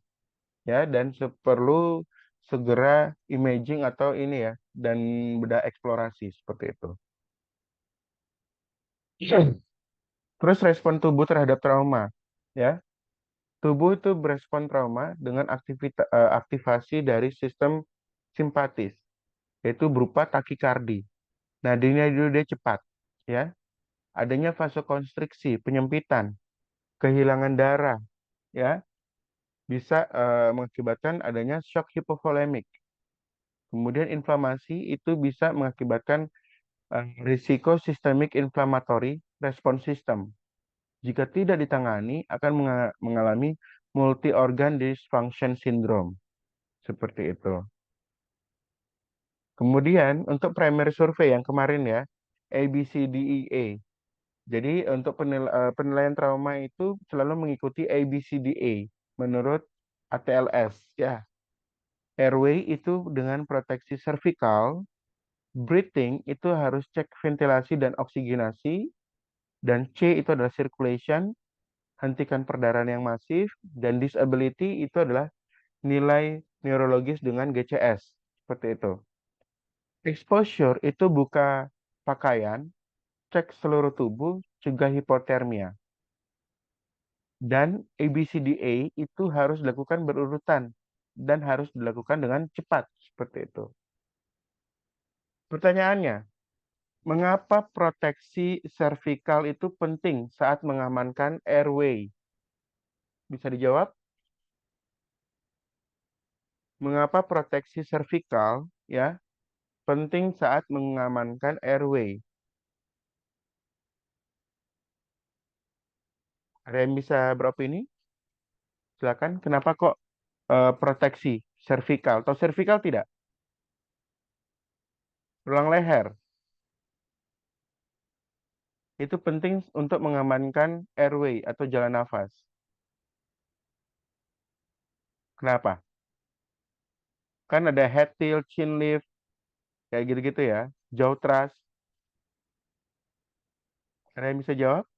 ya, dan perlu segera imaging atau ini ya, dan bedah eksplorasi seperti itu. Terus respon tubuh terhadap trauma, ya. Tubuh itu berespon trauma dengan aktivasi dari sistem simpatis, yaitu berupa takikardi. Nadinya dulu dia cepat, ya. Adanya vasokonstriksi, penyempitan, kehilangan darah, ya, bisa mengakibatkan adanya shock hipovolemik. Kemudian inflamasi itu bisa mengakibatkan risiko sistemik inflammatory response system. Jika tidak ditangani, akan mengalami multi-organ dysfunction syndrome. Seperti itu. Kemudian untuk primary survey yang kemarin ya, ABCDEA. Jadi untuk penilaian trauma itu selalu mengikuti ABCDA menurut ATLS ya. Airway itu dengan proteksi cervical, breathing itu harus cek ventilasi dan oksigenasi, dan C itu adalah circulation, hentikan perdarahan yang masif, dan disability itu adalah nilai neurologis dengan GCS. Seperti itu. Exposure itu buka pakaian, cek seluruh tubuh, cegah hipotermia. Dan ABCDA itu harus dilakukan berurutan dan harus dilakukan dengan cepat seperti itu. Pertanyaannya, mengapa proteksi servikal itu penting saat mengamankan airway? Bisa dijawab? Mengapa proteksi servikal ya penting saat mengamankan airway? Ada yang bisa beropini? Silakan. Kenapa kok proteksi servikal? Atau servikal tidak? Tulang leher. Itu penting untuk mengamankan airway atau jalan nafas. Kenapa? Kan ada head tilt, chin lift, kayak gitu-gitu ya. Jaw thrust. Ada yang bisa jawab?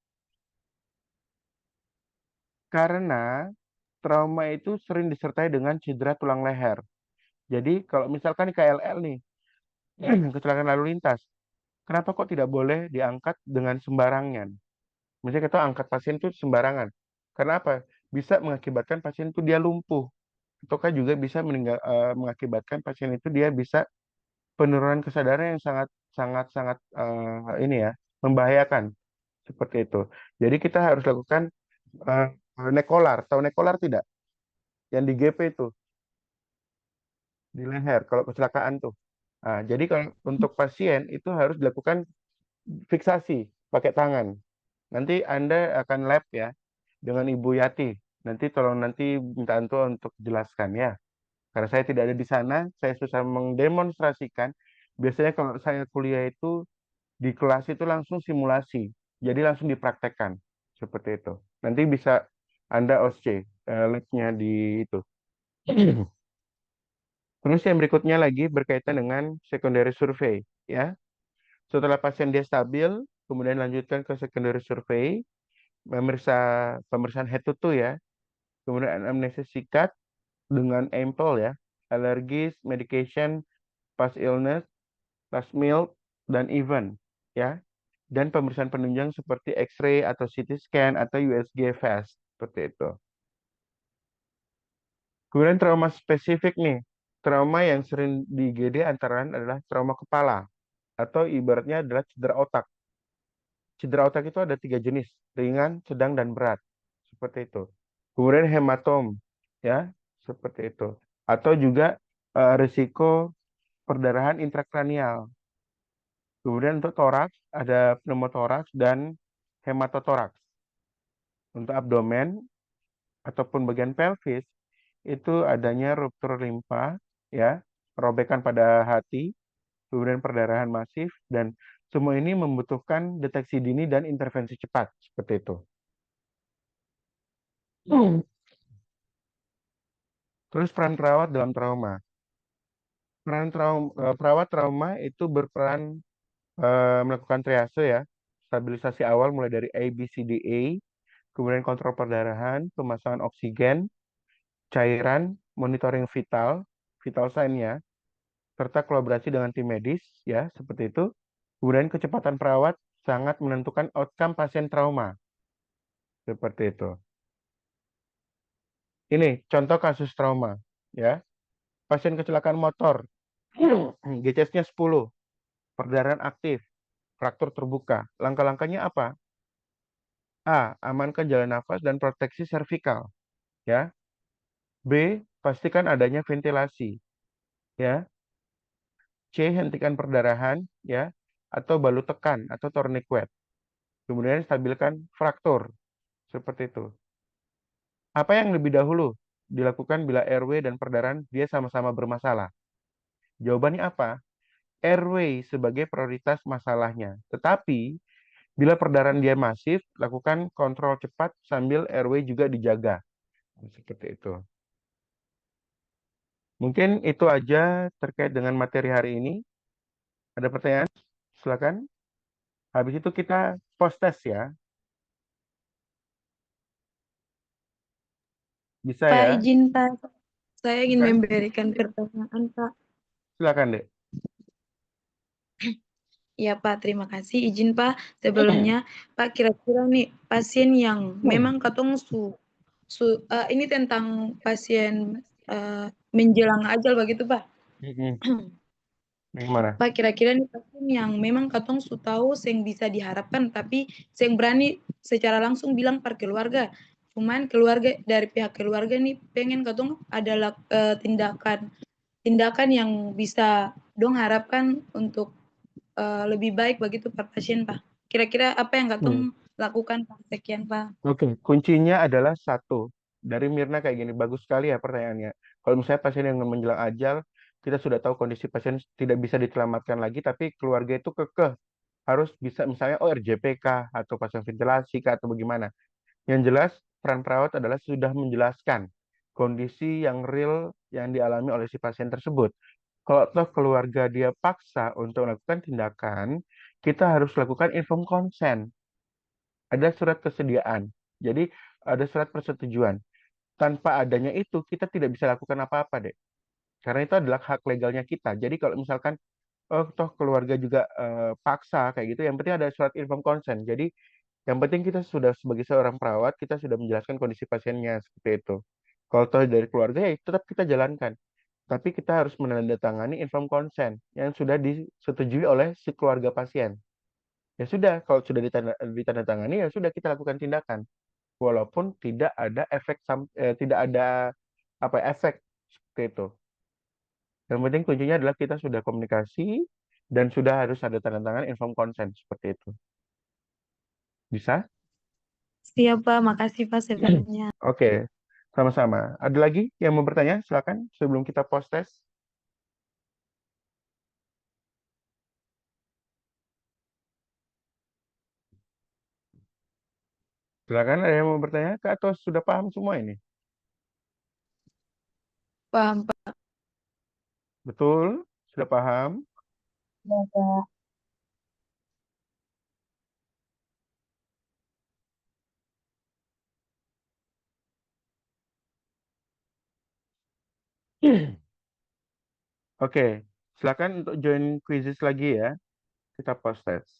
Karena trauma itu sering disertai dengan cedera tulang leher. Jadi kalau misalkan KLL nih, kecelakaan lalu lintas, Kenapa kok tidak boleh diangkat dengan sembarangan? Misalnya kita angkat pasien itu sembarangan. Karena apa? Bisa mengakibatkan pasien itu dia lumpuh. Ataukah juga bisa mengakibatkan pasien itu dia bisa penurunan kesadaran yang sangat sangat sangat ini ya, membahayakan seperti itu. Jadi kita harus lakukan eh, nekolar. Tahu nekolar tidak? Yang di GP itu, di leher kalau kecelakaan tuh. Nah, jadi kalau untuk pasien itu harus dilakukan fiksasi pakai tangan. Nanti Anda akan lab ya dengan Ibu Yati. Nanti tolong nanti minta Anto untuk jelaskan ya. Karena saya tidak ada di sana, saya susah mendemonstrasikan. Biasanya kalau saya kuliah itu di kelas itu langsung simulasi. Jadi langsung dipraktekkan. Seperti itu. Nanti bisa Anda OSC, labnya di itu. Terus yang berikutnya lagi berkaitan dengan secondary survey. Ya. Setelah pasien dia stabil, kemudian lanjutkan ke secondary survey, memeriksa pemeriksaan head to toe ya. Kemudian anamnesis singkat dengan ample ya, alergis, medication, past illness, last meal, dan event ya. Dan pemeriksaan penunjang seperti X-ray atau CT scan atau USG fast seperti itu. Kemudian trauma spesifik nih. Trauma yang sering di IGD antara lain adalah trauma kepala atau ibaratnya adalah cedera otak. Cedera otak itu ada 3 jenis, ringan, sedang, dan berat. Seperti itu. Kemudian hematom, ya, seperti itu. Atau juga risiko perdarahan intrakranial. Kemudian untuk toraks, ada pneumotoraks dan hematotoraks. Untuk abdomen ataupun bagian pelvis, itu adanya ruptur limpa, ya, robekan pada hati, kemudian perdarahan masif, dan semua ini membutuhkan deteksi dini dan intervensi cepat, seperti itu. Terus peran perawat dalam trauma. Perawat trauma itu berperan melakukan triase ya, stabilisasi awal mulai dari ABCDA, kemudian kontrol perdarahan, pemasangan oksigen, cairan, monitoring vital, vital sign-nya, serta kolaborasi dengan tim medis ya, seperti itu. Kemudian kecepatan perawat sangat menentukan outcome pasien trauma. Seperti itu. Ini contoh kasus trauma ya. Pasien kecelakaan motor, GCS-nya 10, perdarahan aktif, fraktur terbuka. Langkah-langkahnya apa? A. Amankan jalan nafas dan proteksi servikal. Ya. B. Pastikan adanya ventilasi. Ya. C. Hentikan perdarahan. Ya. Atau balut tekan atau tourniquet. Kemudian stabilkan fraktur. Seperti itu. Apa yang lebih dahulu dilakukan bila RW dan perdarahan dia sama-sama bermasalah? Jawabannya apa? RW sebagai prioritas masalahnya. Tetapi bila perdarahan dia masif, lakukan kontrol cepat sambil RW juga dijaga. Seperti itu. Mungkin itu aja terkait dengan materi hari ini. Ada pertanyaan? Silakan. Habis itu kita post test ya. Bisa Pak, ya? izin Pak, saya ingin Silakan. memberikan pertanyaan Pak. Silakan, Dek. Ya Pak, terima kasih. Izin Pak, sebelumnya Pak kira-kira nih pasien yang memang katong ini tentang pasien menjelang ajal begitu Pak. Gimana? Pak kira-kira nih pasien yang memang katong su tahu seng bisa diharapkan tapi seng berani secara langsung bilang par keluarga. Cuman keluarga dari pihak keluarga nih pengen katong ada tindakan yang bisa dong harapkan untuk lebih baik begitu per pasien Pak. Kira-kira apa yang katong lakukan Pak? Sekian Pak. Oke, kuncinya adalah satu. Dari Mirna kayak gini, bagus sekali ya pertanyaannya. Kalau misalnya pasien yang menjelang ajal, kita sudah tahu kondisi pasien tidak bisa diselamatkan lagi, tapi keluarga itu kekeh harus bisa misalnya RJPK atau pasang ventilasi kah, atau bagaimana. Yang jelas peran perawat adalah sudah menjelaskan kondisi yang real yang dialami oleh si pasien tersebut. Kalau toh keluarga dia paksa untuk melakukan tindakan, kita harus lakukan informed consent. Ada surat kesediaan. Jadi ada surat persetujuan. Tanpa adanya itu, kita tidak bisa lakukan apa-apa, Dek. Karena itu adalah hak legalnya kita. Jadi kalau misalkan oh toh keluarga juga paksa kayak gitu, yang penting ada surat informed consent. Jadi yang penting kita sudah sebagai seorang perawat, kita sudah menjelaskan kondisi pasiennya seperti itu. Kalau toh dari keluarga ya tetap kita jalankan. Tapi kita harus menandatangani informed consent yang sudah disetujui oleh si keluarga pasien. Ya sudah, kalau sudah ditandatangani ya sudah kita lakukan tindakan. Walaupun tidak ada tidak ada apa efek seperti itu. Yang penting kuncinya adalah kita sudah komunikasi dan sudah harus ada tanda tangan inform consent seperti itu. Bisa? Siap, Pak. Makasih, Pak, sebelumnya. Oke, sama-sama. Ada lagi yang mau bertanya? Silakan sebelum kita post test. Silakan, ada yang mau bertanya Kak, atau sudah paham semua ini? Paham, Pak. Betul? Sudah paham? Ya, Kak. Oke, silakan untuk join quizzes lagi ya. Kita post test.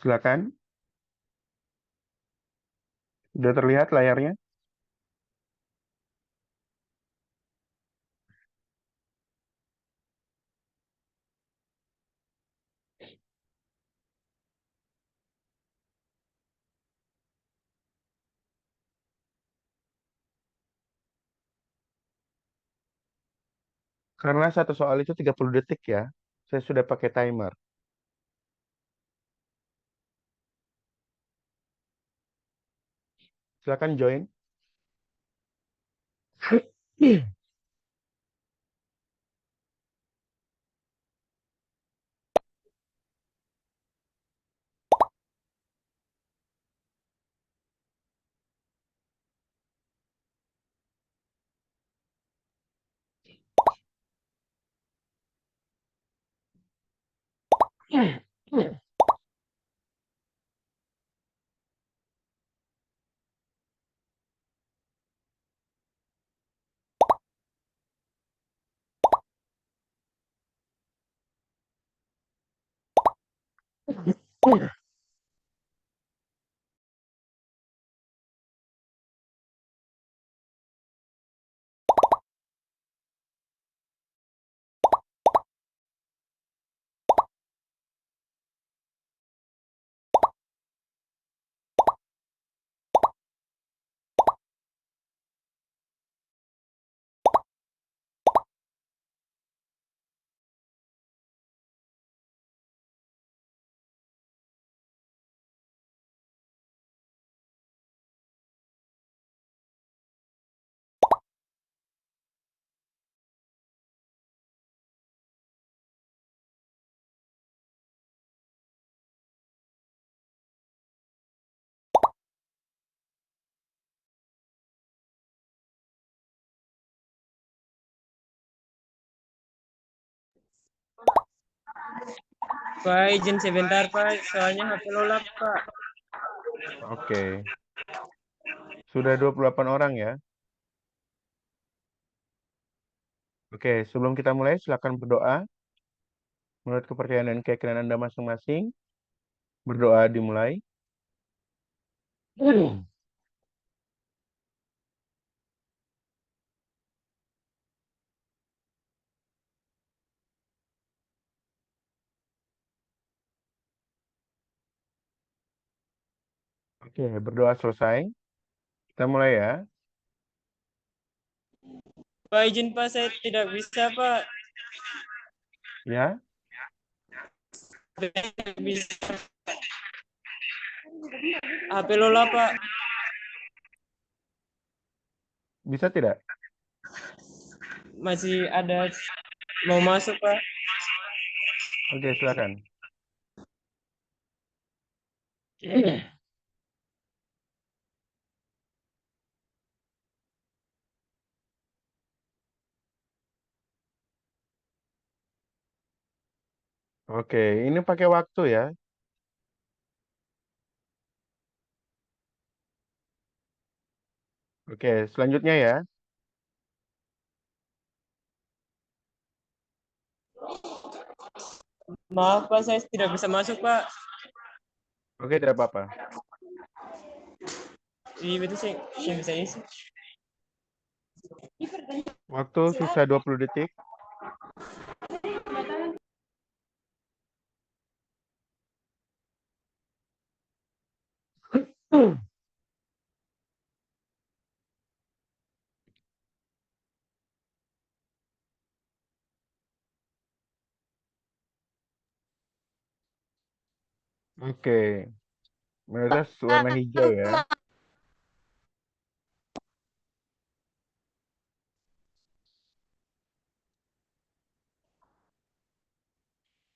Silakan. Sudah terlihat layarnya? Karena satu soal itu 30 detik ya. Saya sudah pakai timer. Silakan join. Pak, izin sebentar, Pak. Soalnya HP Lola, Pak. Oke. Sudah 28 orang ya. Oke, sebelum kita mulai silakan berdoa menurut kepercayaan dan keyakinan Anda masing-masing. Berdoa dimulai. Oke, berdoa selesai. Kita mulai ya. Pak, izin, Pak. Saya tidak bisa, Pak. Ya, Tidak bisa. HP Lola, Pak. bisa tidak? Masih ada mau masuk, Pak. Oke, silakan. Oke, ini pakai waktu ya. Oke, selanjutnya ya. Maaf Pak, saya tidak bisa masuk Pak. Oke, tidak apa-apa. Iya betul saya bisa isi. Waktu sisa 20 detik. Oke, mayoritas warna hijau ya.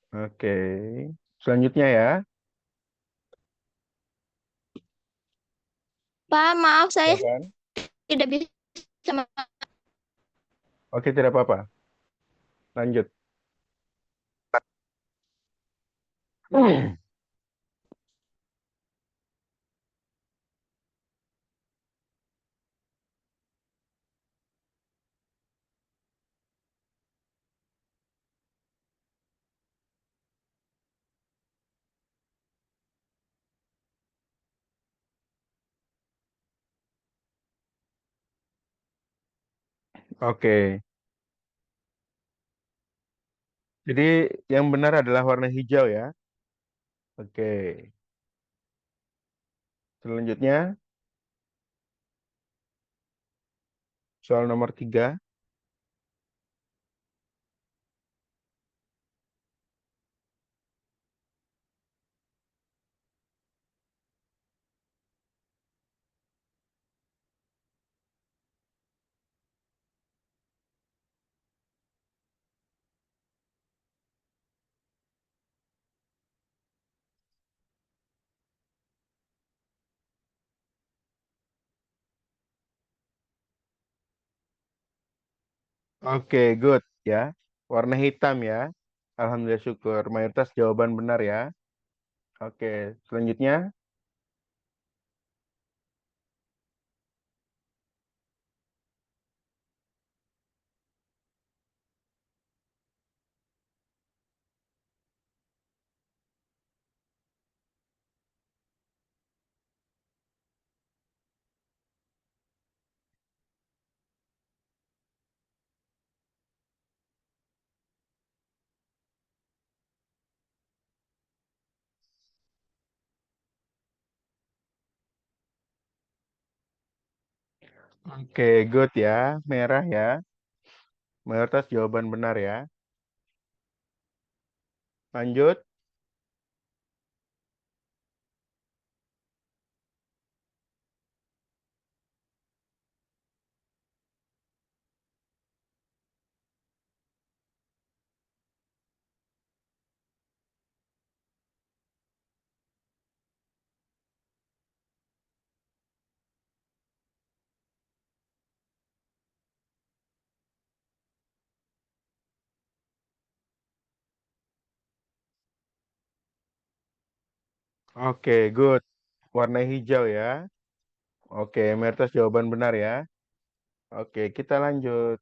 Oke, selanjutnya ya. Pak, maaf saya Silakan. tidak bisa Oke, tidak apa-apa. Lanjut. Oke, jadi yang benar adalah warna hijau ya. Oke, selanjutnya soal nomor 3. Oke, good ya. Warna hitam ya. Alhamdulillah syukur. Mayoritas jawaban benar ya. Oke, selanjutnya. Oke, good ya. Merah ya. Mayoritas jawaban benar ya. Lanjut. Oke, good. Warna hijau ya. Oke, mayoritas jawaban benar ya. Oke, kita lanjut.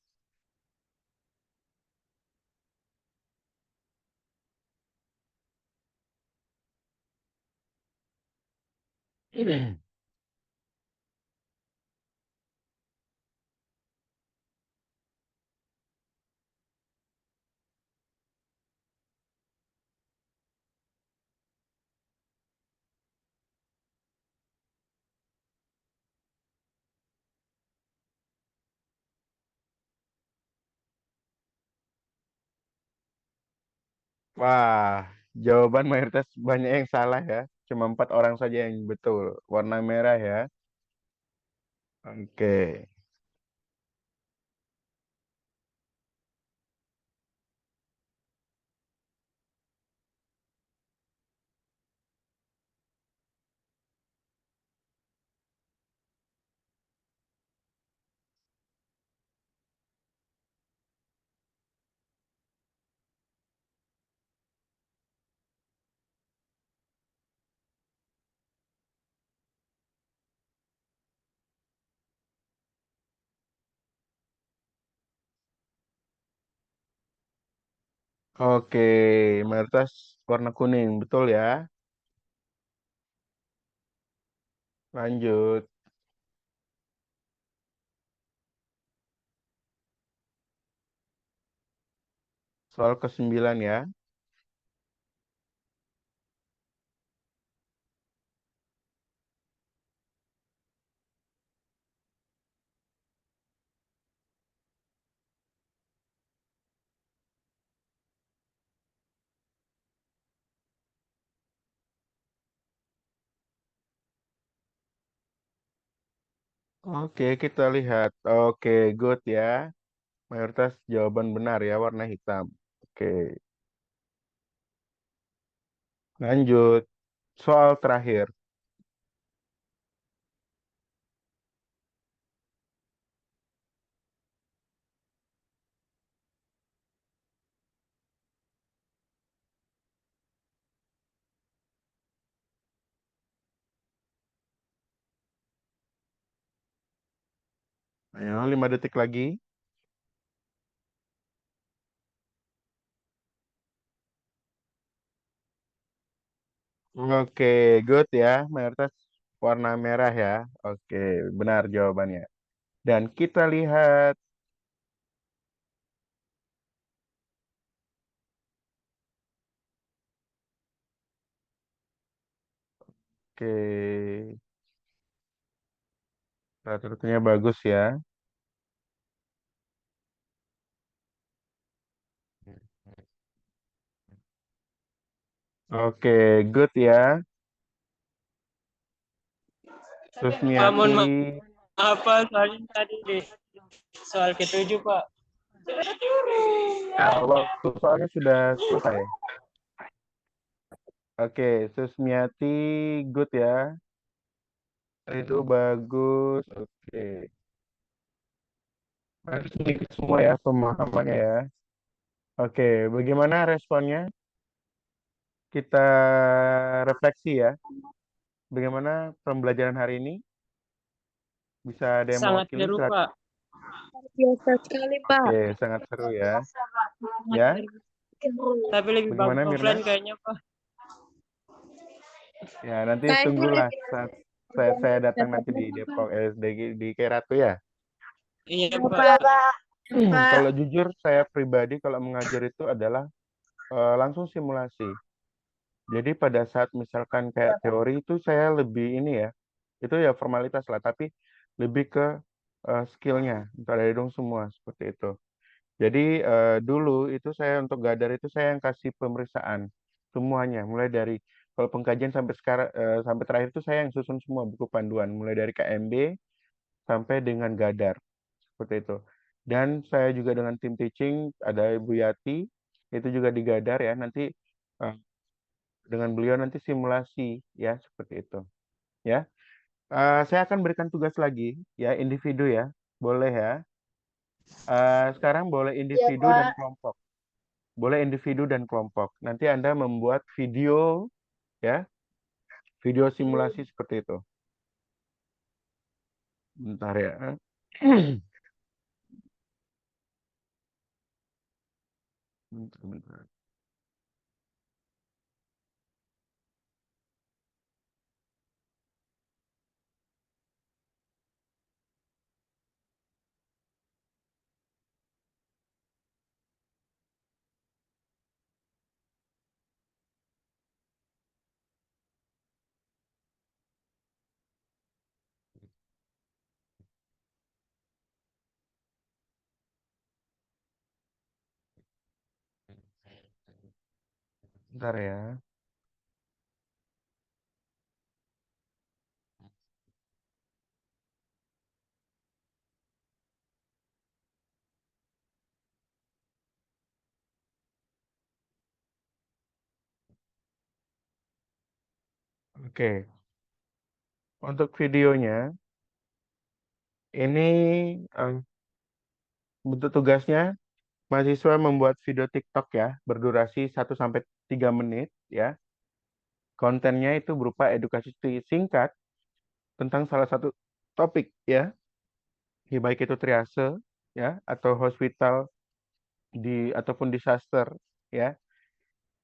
Wah, jawaban mayoritas banyak yang salah ya. Cuma 4 orang saja yang betul. Warna merah ya. Oke. Oke, mayoritas warna kuning, betul ya. Lanjut. Soal ke-9 ya. Oke, kita lihat. Oke, good ya. Mayoritas jawaban benar ya, warna hitam. Oke, lanjut. Soal terakhir. Ayo, 5 detik lagi. Oke, good ya. Mayoritas warna merah ya. Oke, benar jawabannya. Dan kita lihat. Oke, rata-ratanya bagus ya. Oke, good ya. Pak, mohon Susmiati. maaf Pak, soalnya tadi di soal ke-7 Pak. Waktu soalnya sudah selesai. Oke, Susmiati, good ya. Itu bagus. Oke. Harus sedikit semua ya pemahamannya ya. Oke, bagaimana responnya? Kita refleksi ya. Bagaimana pembelajaran hari ini? Bisa ada yang Sangat mewakili? seru Silakan. Pak. Biasa sekali, Pak. Oke, sangat seru ya. Sangat Ya, Tapi lebih bagus bagaimana Mirna? offline kayaknya Pak. Ya, nanti Kayaknya tunggulah lebih saat saya datang nanti di Depok, di Keratu ya. Iya Ya, Pak. Pak. Pak. Kalau jujur, saya pribadi kalau mengajar itu adalah langsung simulasi. Jadi pada saat misalkan kayak teori itu saya lebih ini ya, itu ya formalitas lah, tapi lebih ke skillnya, entah dari dong semua seperti itu. Jadi dulu itu saya untuk Gadar itu saya yang kasih pemeriksaan semuanya, mulai dari kalau pengkajian sampai sekarang sampai terakhir itu saya yang susun semua buku panduan, mulai dari KMB sampai dengan Gadar seperti itu. Dan saya juga dengan tim teaching ada Ibu Yati itu juga di Gadar ya. Nanti eh, dengan beliau nanti simulasi ya seperti itu ya. Saya akan berikan tugas lagi ya individu ya, boleh ya. Sekarang boleh Ya, individu dan Pak. kelompok. Boleh individu dan kelompok. Nanti Anda membuat video ya, video simulasi seperti itu. Bentar ya. Bentar, bentar. Bentar ya. Oke. Untuk videonya ini eh, bentuk tugasnya mahasiswa membuat video TikTok ya berdurasi 1 sampai 3 menit ya. Kontennya itu berupa edukasi singkat tentang salah satu topik ya, ya baik itu triase ya atau hospital di ataupun disaster ya.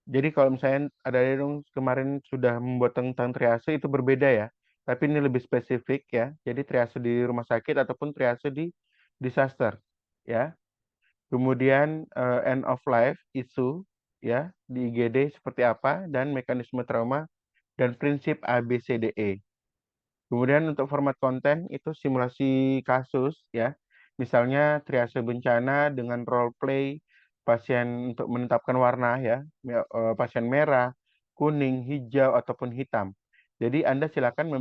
Jadi kalau misalnya ada yang kemarin sudah membuat tentang triase itu berbeda ya. Tapi ini lebih spesifik ya. Jadi triase di rumah sakit ataupun triase di disaster ya. Kemudian end of life isu ya di IGD seperti apa dan mekanisme trauma dan prinsip ABCDE. Kemudian untuk format konten itu simulasi kasus ya. Misalnya triase bencana dengan role play pasien untuk menetapkan warna ya, pasien merah, kuning, hijau ataupun hitam. Jadi Anda silakan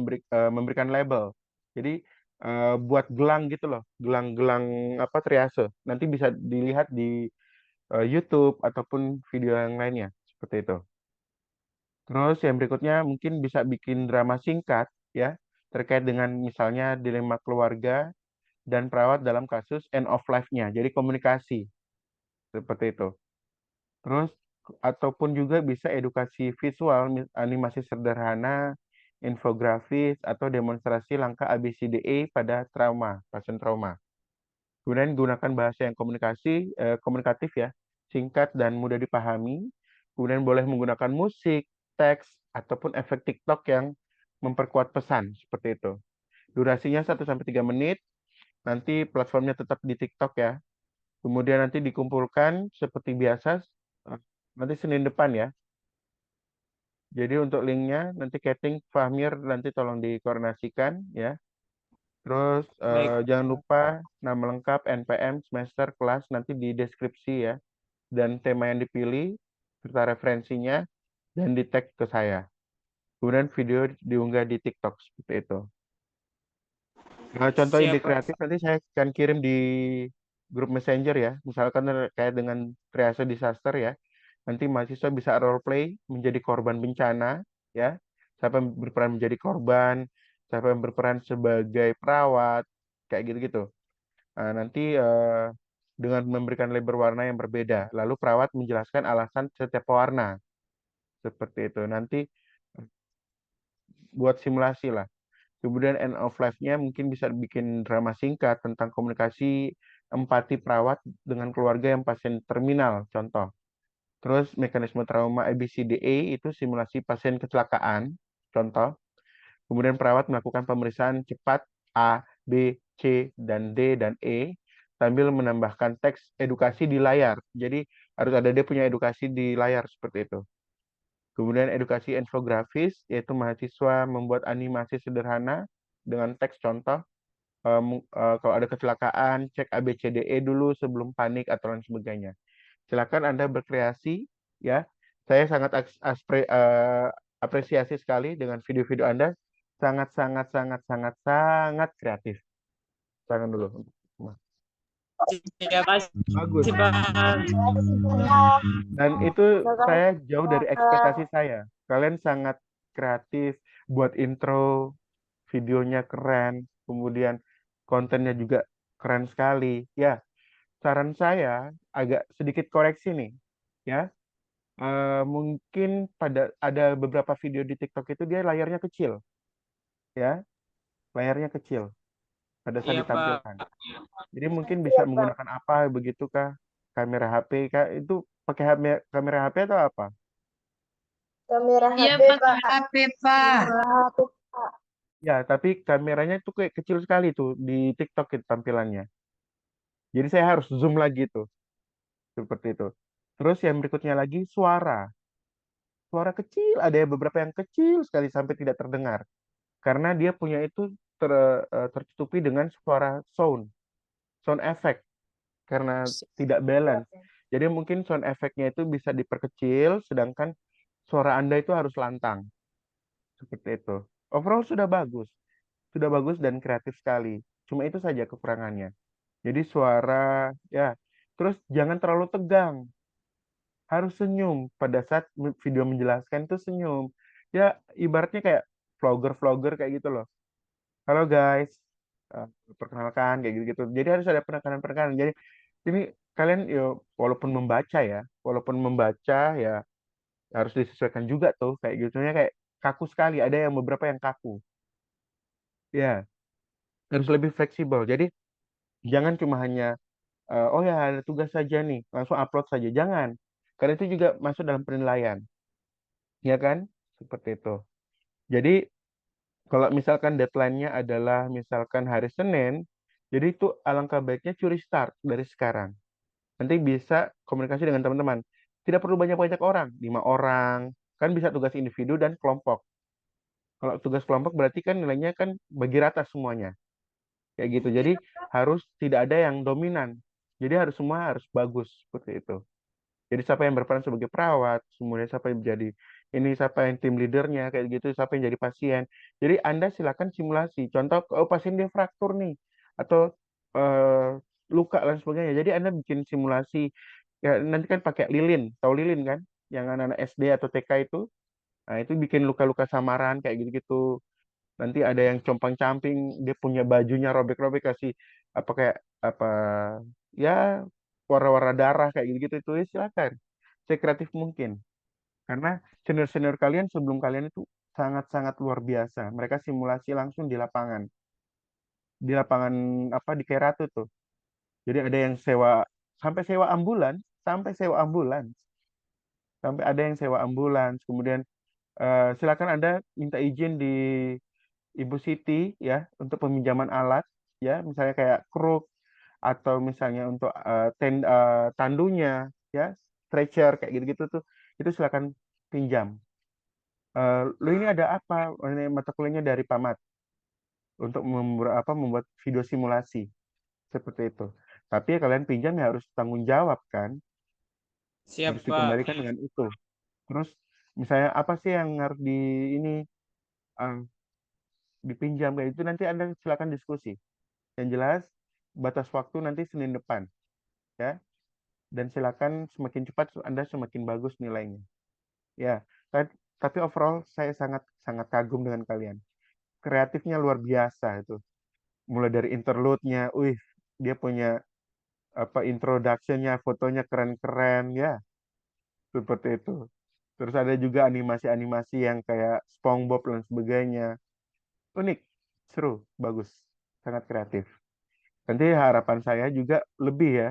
memberikan label. Jadi buat gelang gitu loh, gelang-gelang apa triase. Nanti bisa dilihat di YouTube ataupun video yang lainnya seperti itu. Terus yang berikutnya mungkin bisa bikin drama singkat ya terkait dengan misalnya dilema keluarga dan perawat dalam kasus end of life-nya. Jadi komunikasi seperti itu. Terus ataupun juga bisa edukasi visual, animasi sederhana, infografis atau demonstrasi langkah ABCDE pada trauma, pasien trauma. Kemudian gunakan bahasa yang komunikatif ya, singkat dan mudah dipahami. Kemudian boleh menggunakan musik, teks, ataupun efek TikTok yang memperkuat pesan seperti itu. Durasinya 1-3 menit. Nanti platformnya tetap di TikTok ya. Kemudian nanti dikumpulkan seperti biasa nanti Senin depan ya. Jadi untuk linknya nanti Keting, Fahmir nanti tolong dikoordinasikan ya. Terus Baik. jangan lupa nama lengkap, NPM, semester, kelas nanti di deskripsi ya. Dan tema yang dipilih serta referensinya dan di tag ke saya. Kemudian video diunggah di TikTok seperti itu. Nah, contoh ide Siap, Pak. kreatif nanti saya akan kirim di grup Messenger ya. Misalkan terkait dengan triase disaster ya. Nanti mahasiswa bisa role play menjadi korban bencana ya. Siapa yang berperan menjadi korban, siapa yang berperan sebagai perawat, kayak gitu-gitu. Nah, nanti dengan memberikan label warna yang berbeda, lalu perawat menjelaskan alasan setiap warna seperti itu. Nanti buat simulasi lah. Kemudian end of life-nya mungkin bisa bikin drama singkat tentang komunikasi empati perawat dengan keluarga yang pasien terminal, contoh. Terus mekanisme trauma ABCDE itu simulasi pasien kecelakaan, contoh. Kemudian perawat melakukan pemeriksaan cepat A, B, C, dan D, dan E sambil menambahkan teks edukasi di layar. Jadi harus ada dia punya edukasi di layar seperti itu. Kemudian edukasi infografis, yaitu mahasiswa membuat animasi sederhana dengan teks contoh. Kalau ada kecelakaan, cek ABCDE dulu sebelum panik atau lain sebagainya. Silakan Anda berkreasi, ya. Saya sangat apresiasi sekali dengan video-video Anda. Sangat, sangat, sangat, sangat, sangat kreatif. Tangan dulu. Siap, Bagus. kasih, Pak. Dan itu saya jauh dari ekspektasi saya. Kalian sangat kreatif, buat intro, videonya keren, kemudian kontennya juga keren sekali. Ya, saran saya agak sedikit koreksi nih, ya. Mungkin ada beberapa video di TikTok itu dia layarnya kecil, ya, layarnya kecil pada saat Iya, Pak. ditampilkan. Jadi mungkin bisa menggunakan apa begitu kah? Kamera HP kah? Itu pakai kamera HP atau apa? Kamera Iya, HP, Pak, Pak. HP, Pak. Ya, tapi kameranya itu kayak kecil sekali tuh di TikTok itu tampilannya. Jadi saya harus zoom lagi tuh, seperti itu. Terus yang berikutnya lagi suara. Suara kecil, ada beberapa yang kecil sekali sampai tidak terdengar. Karena dia punya itu tertutupi dengan suara sound effect. Karena tidak balance. Jadi mungkin sound effect-nya itu bisa diperkecil, sedangkan suara Anda itu harus lantang. Seperti itu. Overall sudah bagus dan kreatif sekali. Cuma itu saja kekurangannya. Jadi suara, ya. Terus jangan terlalu tegang. Harus senyum. Pada saat video menjelaskan itu senyum. Ya, ibaratnya kayak vlogger-vlogger kayak gitu loh. Halo guys, eh, perkenalkan kayak gitu-gitu. Jadi harus ada penekanan-penekanan. Jadi ini kalian yo walaupun membaca ya harus disesuaikan juga tuh kayak gitunya kayak kaku sekali. Ada yang beberapa yang kaku. Ya, harus lebih fleksibel. Jadi jangan cuma hanya oh ya ada tugas saja nih, langsung upload saja. Jangan. Karena itu juga masuk dalam penilaian, ya kan? Seperti itu. Jadi kalau misalkan deadline-nya adalah misalkan hari Senin, jadi itu alangkah baiknya curi start dari sekarang. Nanti bisa komunikasi dengan teman-teman. Tidak perlu banyak-banyak orang, 5 orang, kan bisa tugas individu dan kelompok. Kalau tugas kelompok berarti kan nilainya kan bagi rata semuanya. Kayak gitu. Jadi harus tidak ada yang dominan. Jadi harus semua harus bagus seperti itu. Jadi siapa yang berperan sebagai perawat, kemudian siapa yang menjadi ini, siapa yang tim leadernya, kayak gitu, siapa yang jadi pasien. Jadi Anda silakan simulasi. Contoh, oh pasien dia fraktur nih, atau eh, luka dan sebagainya. Jadi Anda bikin simulasi. Ya, nanti kan pakai lilin, tahu lilin kan? Yang anak-anak SD atau TK itu. Nah, itu bikin luka-luka samaran kayak gitu-gitu. Nanti ada yang compang-camping, dia punya bajunya robek-robek, kasih apa kayak apa ya warna-warna darah kayak gitu-gitu, itu ya silakan sekreatif mungkin, karena senior-senior kalian sebelum kalian itu sangat-sangat luar biasa. Mereka simulasi langsung di lapangan apa di Keratu tuh. Jadi ada yang sewa, sampai sewa ambulans, sampai sewa ambulans, sampai ada yang sewa ambulans. Kemudian silakan Anda minta izin di Ibu Siti ya untuk peminjaman alat, ya misalnya kayak kruk, atau misalnya untuk tandunya, ya stretcher kayak gitu-gitu tuh, itu silakan pinjam. Lu ini ada apa? Oh, ini mata kuliahnya dari Pamat untuk membuat video simulasi seperti itu. Tapi ya kalian pinjam ya harus tanggung jawab kan, Siap, harus Pak. dikembalikan dengan itu. Terus misalnya apa sih yang harus di ini eh, dipinjam kayak itu, nanti Anda silakan diskusi. Yang jelas batas waktu nanti Senin depan, ya. Dan silakan semakin cepat Anda semakin bagus nilainya. Ya, tapi overall saya sangat sangat kagum dengan kalian. Kreatifnya luar biasa itu. Mulai dari interlude-nya, wih, dia punya apa introduction-nya, fotonya keren-keren ya, seperti itu. Terus ada juga animasi-animasi yang kayak SpongeBob dan sebagainya. Unik, seru, bagus, sangat kreatif. Nanti harapan saya juga lebih ya.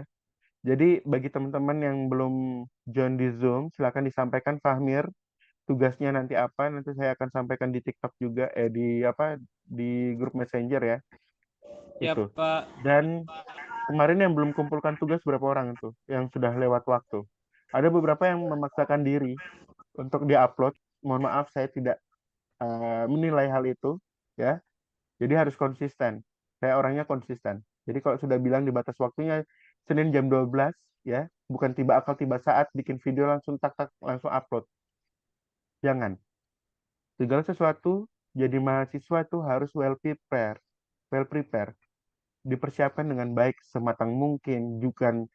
Jadi bagi teman-teman yang belum join di Zoom, silakan disampaikan Fahmir tugasnya nanti apa. Nanti saya akan sampaikan di TikTok juga, di apa di grup Messenger ya. Siap, Itu. Pak. Dan kemarin yang belum kumpulkan tugas berapa orang itu yang sudah lewat waktu. Ada beberapa yang memaksakan diri untuk diupload. Mohon maaf saya tidak menilai hal itu ya. Jadi harus konsisten. Saya orangnya konsisten. Jadi kalau sudah bilang di batas waktunya Senin jam 12 ya, bukan tiba akal tiba saat bikin video langsung tak tak langsung upload. Jangan. Segala sesuatu jadi mahasiswa itu harus well prepare. Well prepare. Dipersiapkan dengan baik sematang mungkin, bukan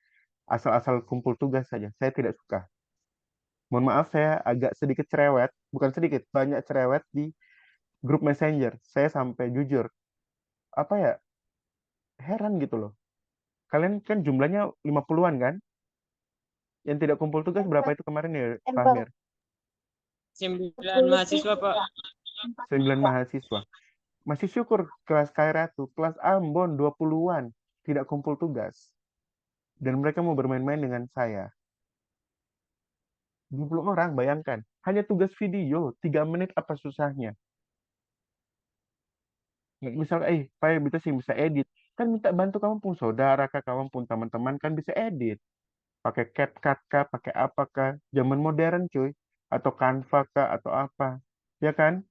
asal-asal kumpul tugas saja. Saya tidak suka. Mohon maaf saya agak sedikit cerewet, bukan sedikit, banyak cerewet di grup Messenger. Saya sampai jujur, apa ya, heran gitu loh. Kalian kan jumlahnya 50-an kan? Yang tidak kumpul tugas berapa itu kemarin ya, Fahmir? 9 mahasiswa, Pak. 9 mahasiswa. Masih syukur kelas Kairatu, kelas Ambon 20-an tidak kumpul tugas. Dan mereka mau bermain-main dengan saya. 20 orang, bayangkan. Hanya tugas video, 3 menit apa susahnya? Misal, Pak bisa sih bisa edit. Kan minta bantu kamu pun saudara kah, kamu pun teman-teman kan bisa edit. Pakai CapCut kah, pakai apa kah? Zaman modern cuy. Atau Canva kah, atau apa. Ya kan?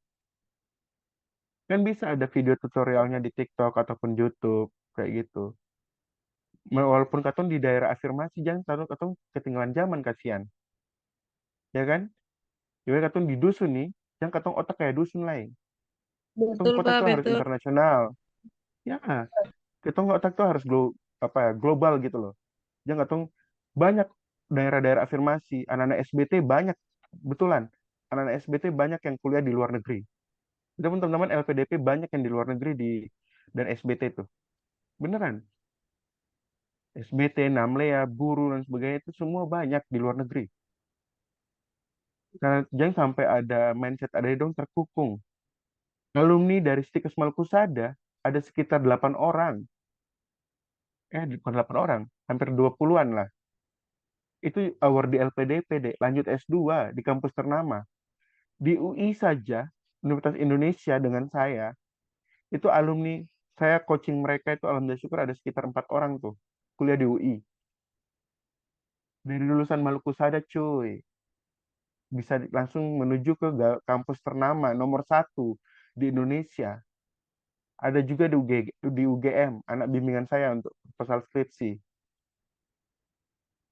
Kan bisa ada video tutorialnya di TikTok ataupun YouTube. Kayak gitu. Walaupun katong di daerah afirmasi, jangan taruh katong ketinggalan zaman, kasihan. Ya kan? Jadi katong di dusun nih, jangan katong otak kayak dusun lain. Katong Betul, otak Pak, tuh harus betul. internasional. Ya, katong otak tuh harus apa ya, global gitu loh. Jangan katong banyak daerah-daerah afirmasi, anak-anak SBT banyak, betulan. Anak-anak SBT banyak yang kuliah di luar negeri. Itu pun teman-teman LPDP banyak yang di luar negeri dan SBT tuh. Beneran. SBT, Namlea, Buru, dan sebagainya itu semua banyak di luar negeri. Karena jangan sampai ada mindset ada dong terkukung. Alumni dari Stikes Malkusada ada sekitar 8 orang. Bukan 8 orang, hampir 20-an lah. Itu award di LPDP, Dek. Lanjut S2 di kampus ternama. Di UI saja, Universitas Indonesia dengan saya, itu alumni, saya coaching mereka itu alhamdulillah syukur ada sekitar 4 orang tuh, kuliah di UI. Dari lulusan Maluku Sada, cuy. Bisa langsung menuju ke kampus ternama, nomor 1 di Indonesia. Ada juga di UGM, anak bimbingan saya untuk proposal skripsi.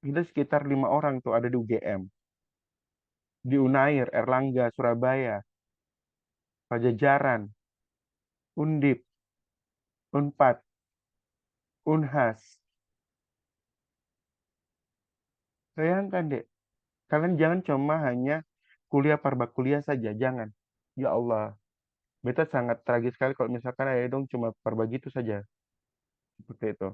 Itu sekitar 5 orang tuh ada di UGM. Di Unair, Erlangga, Surabaya, Pajajaran, Undip, Unpad, Unhas. Bayangkan, Dek. Kalian jangan cuma hanya kuliah parba kuliah saja, jangan. Ya Allah, beta sangat tragis sekali kalau misalkan ayo dong cuma parba gitu saja. Seperti itu.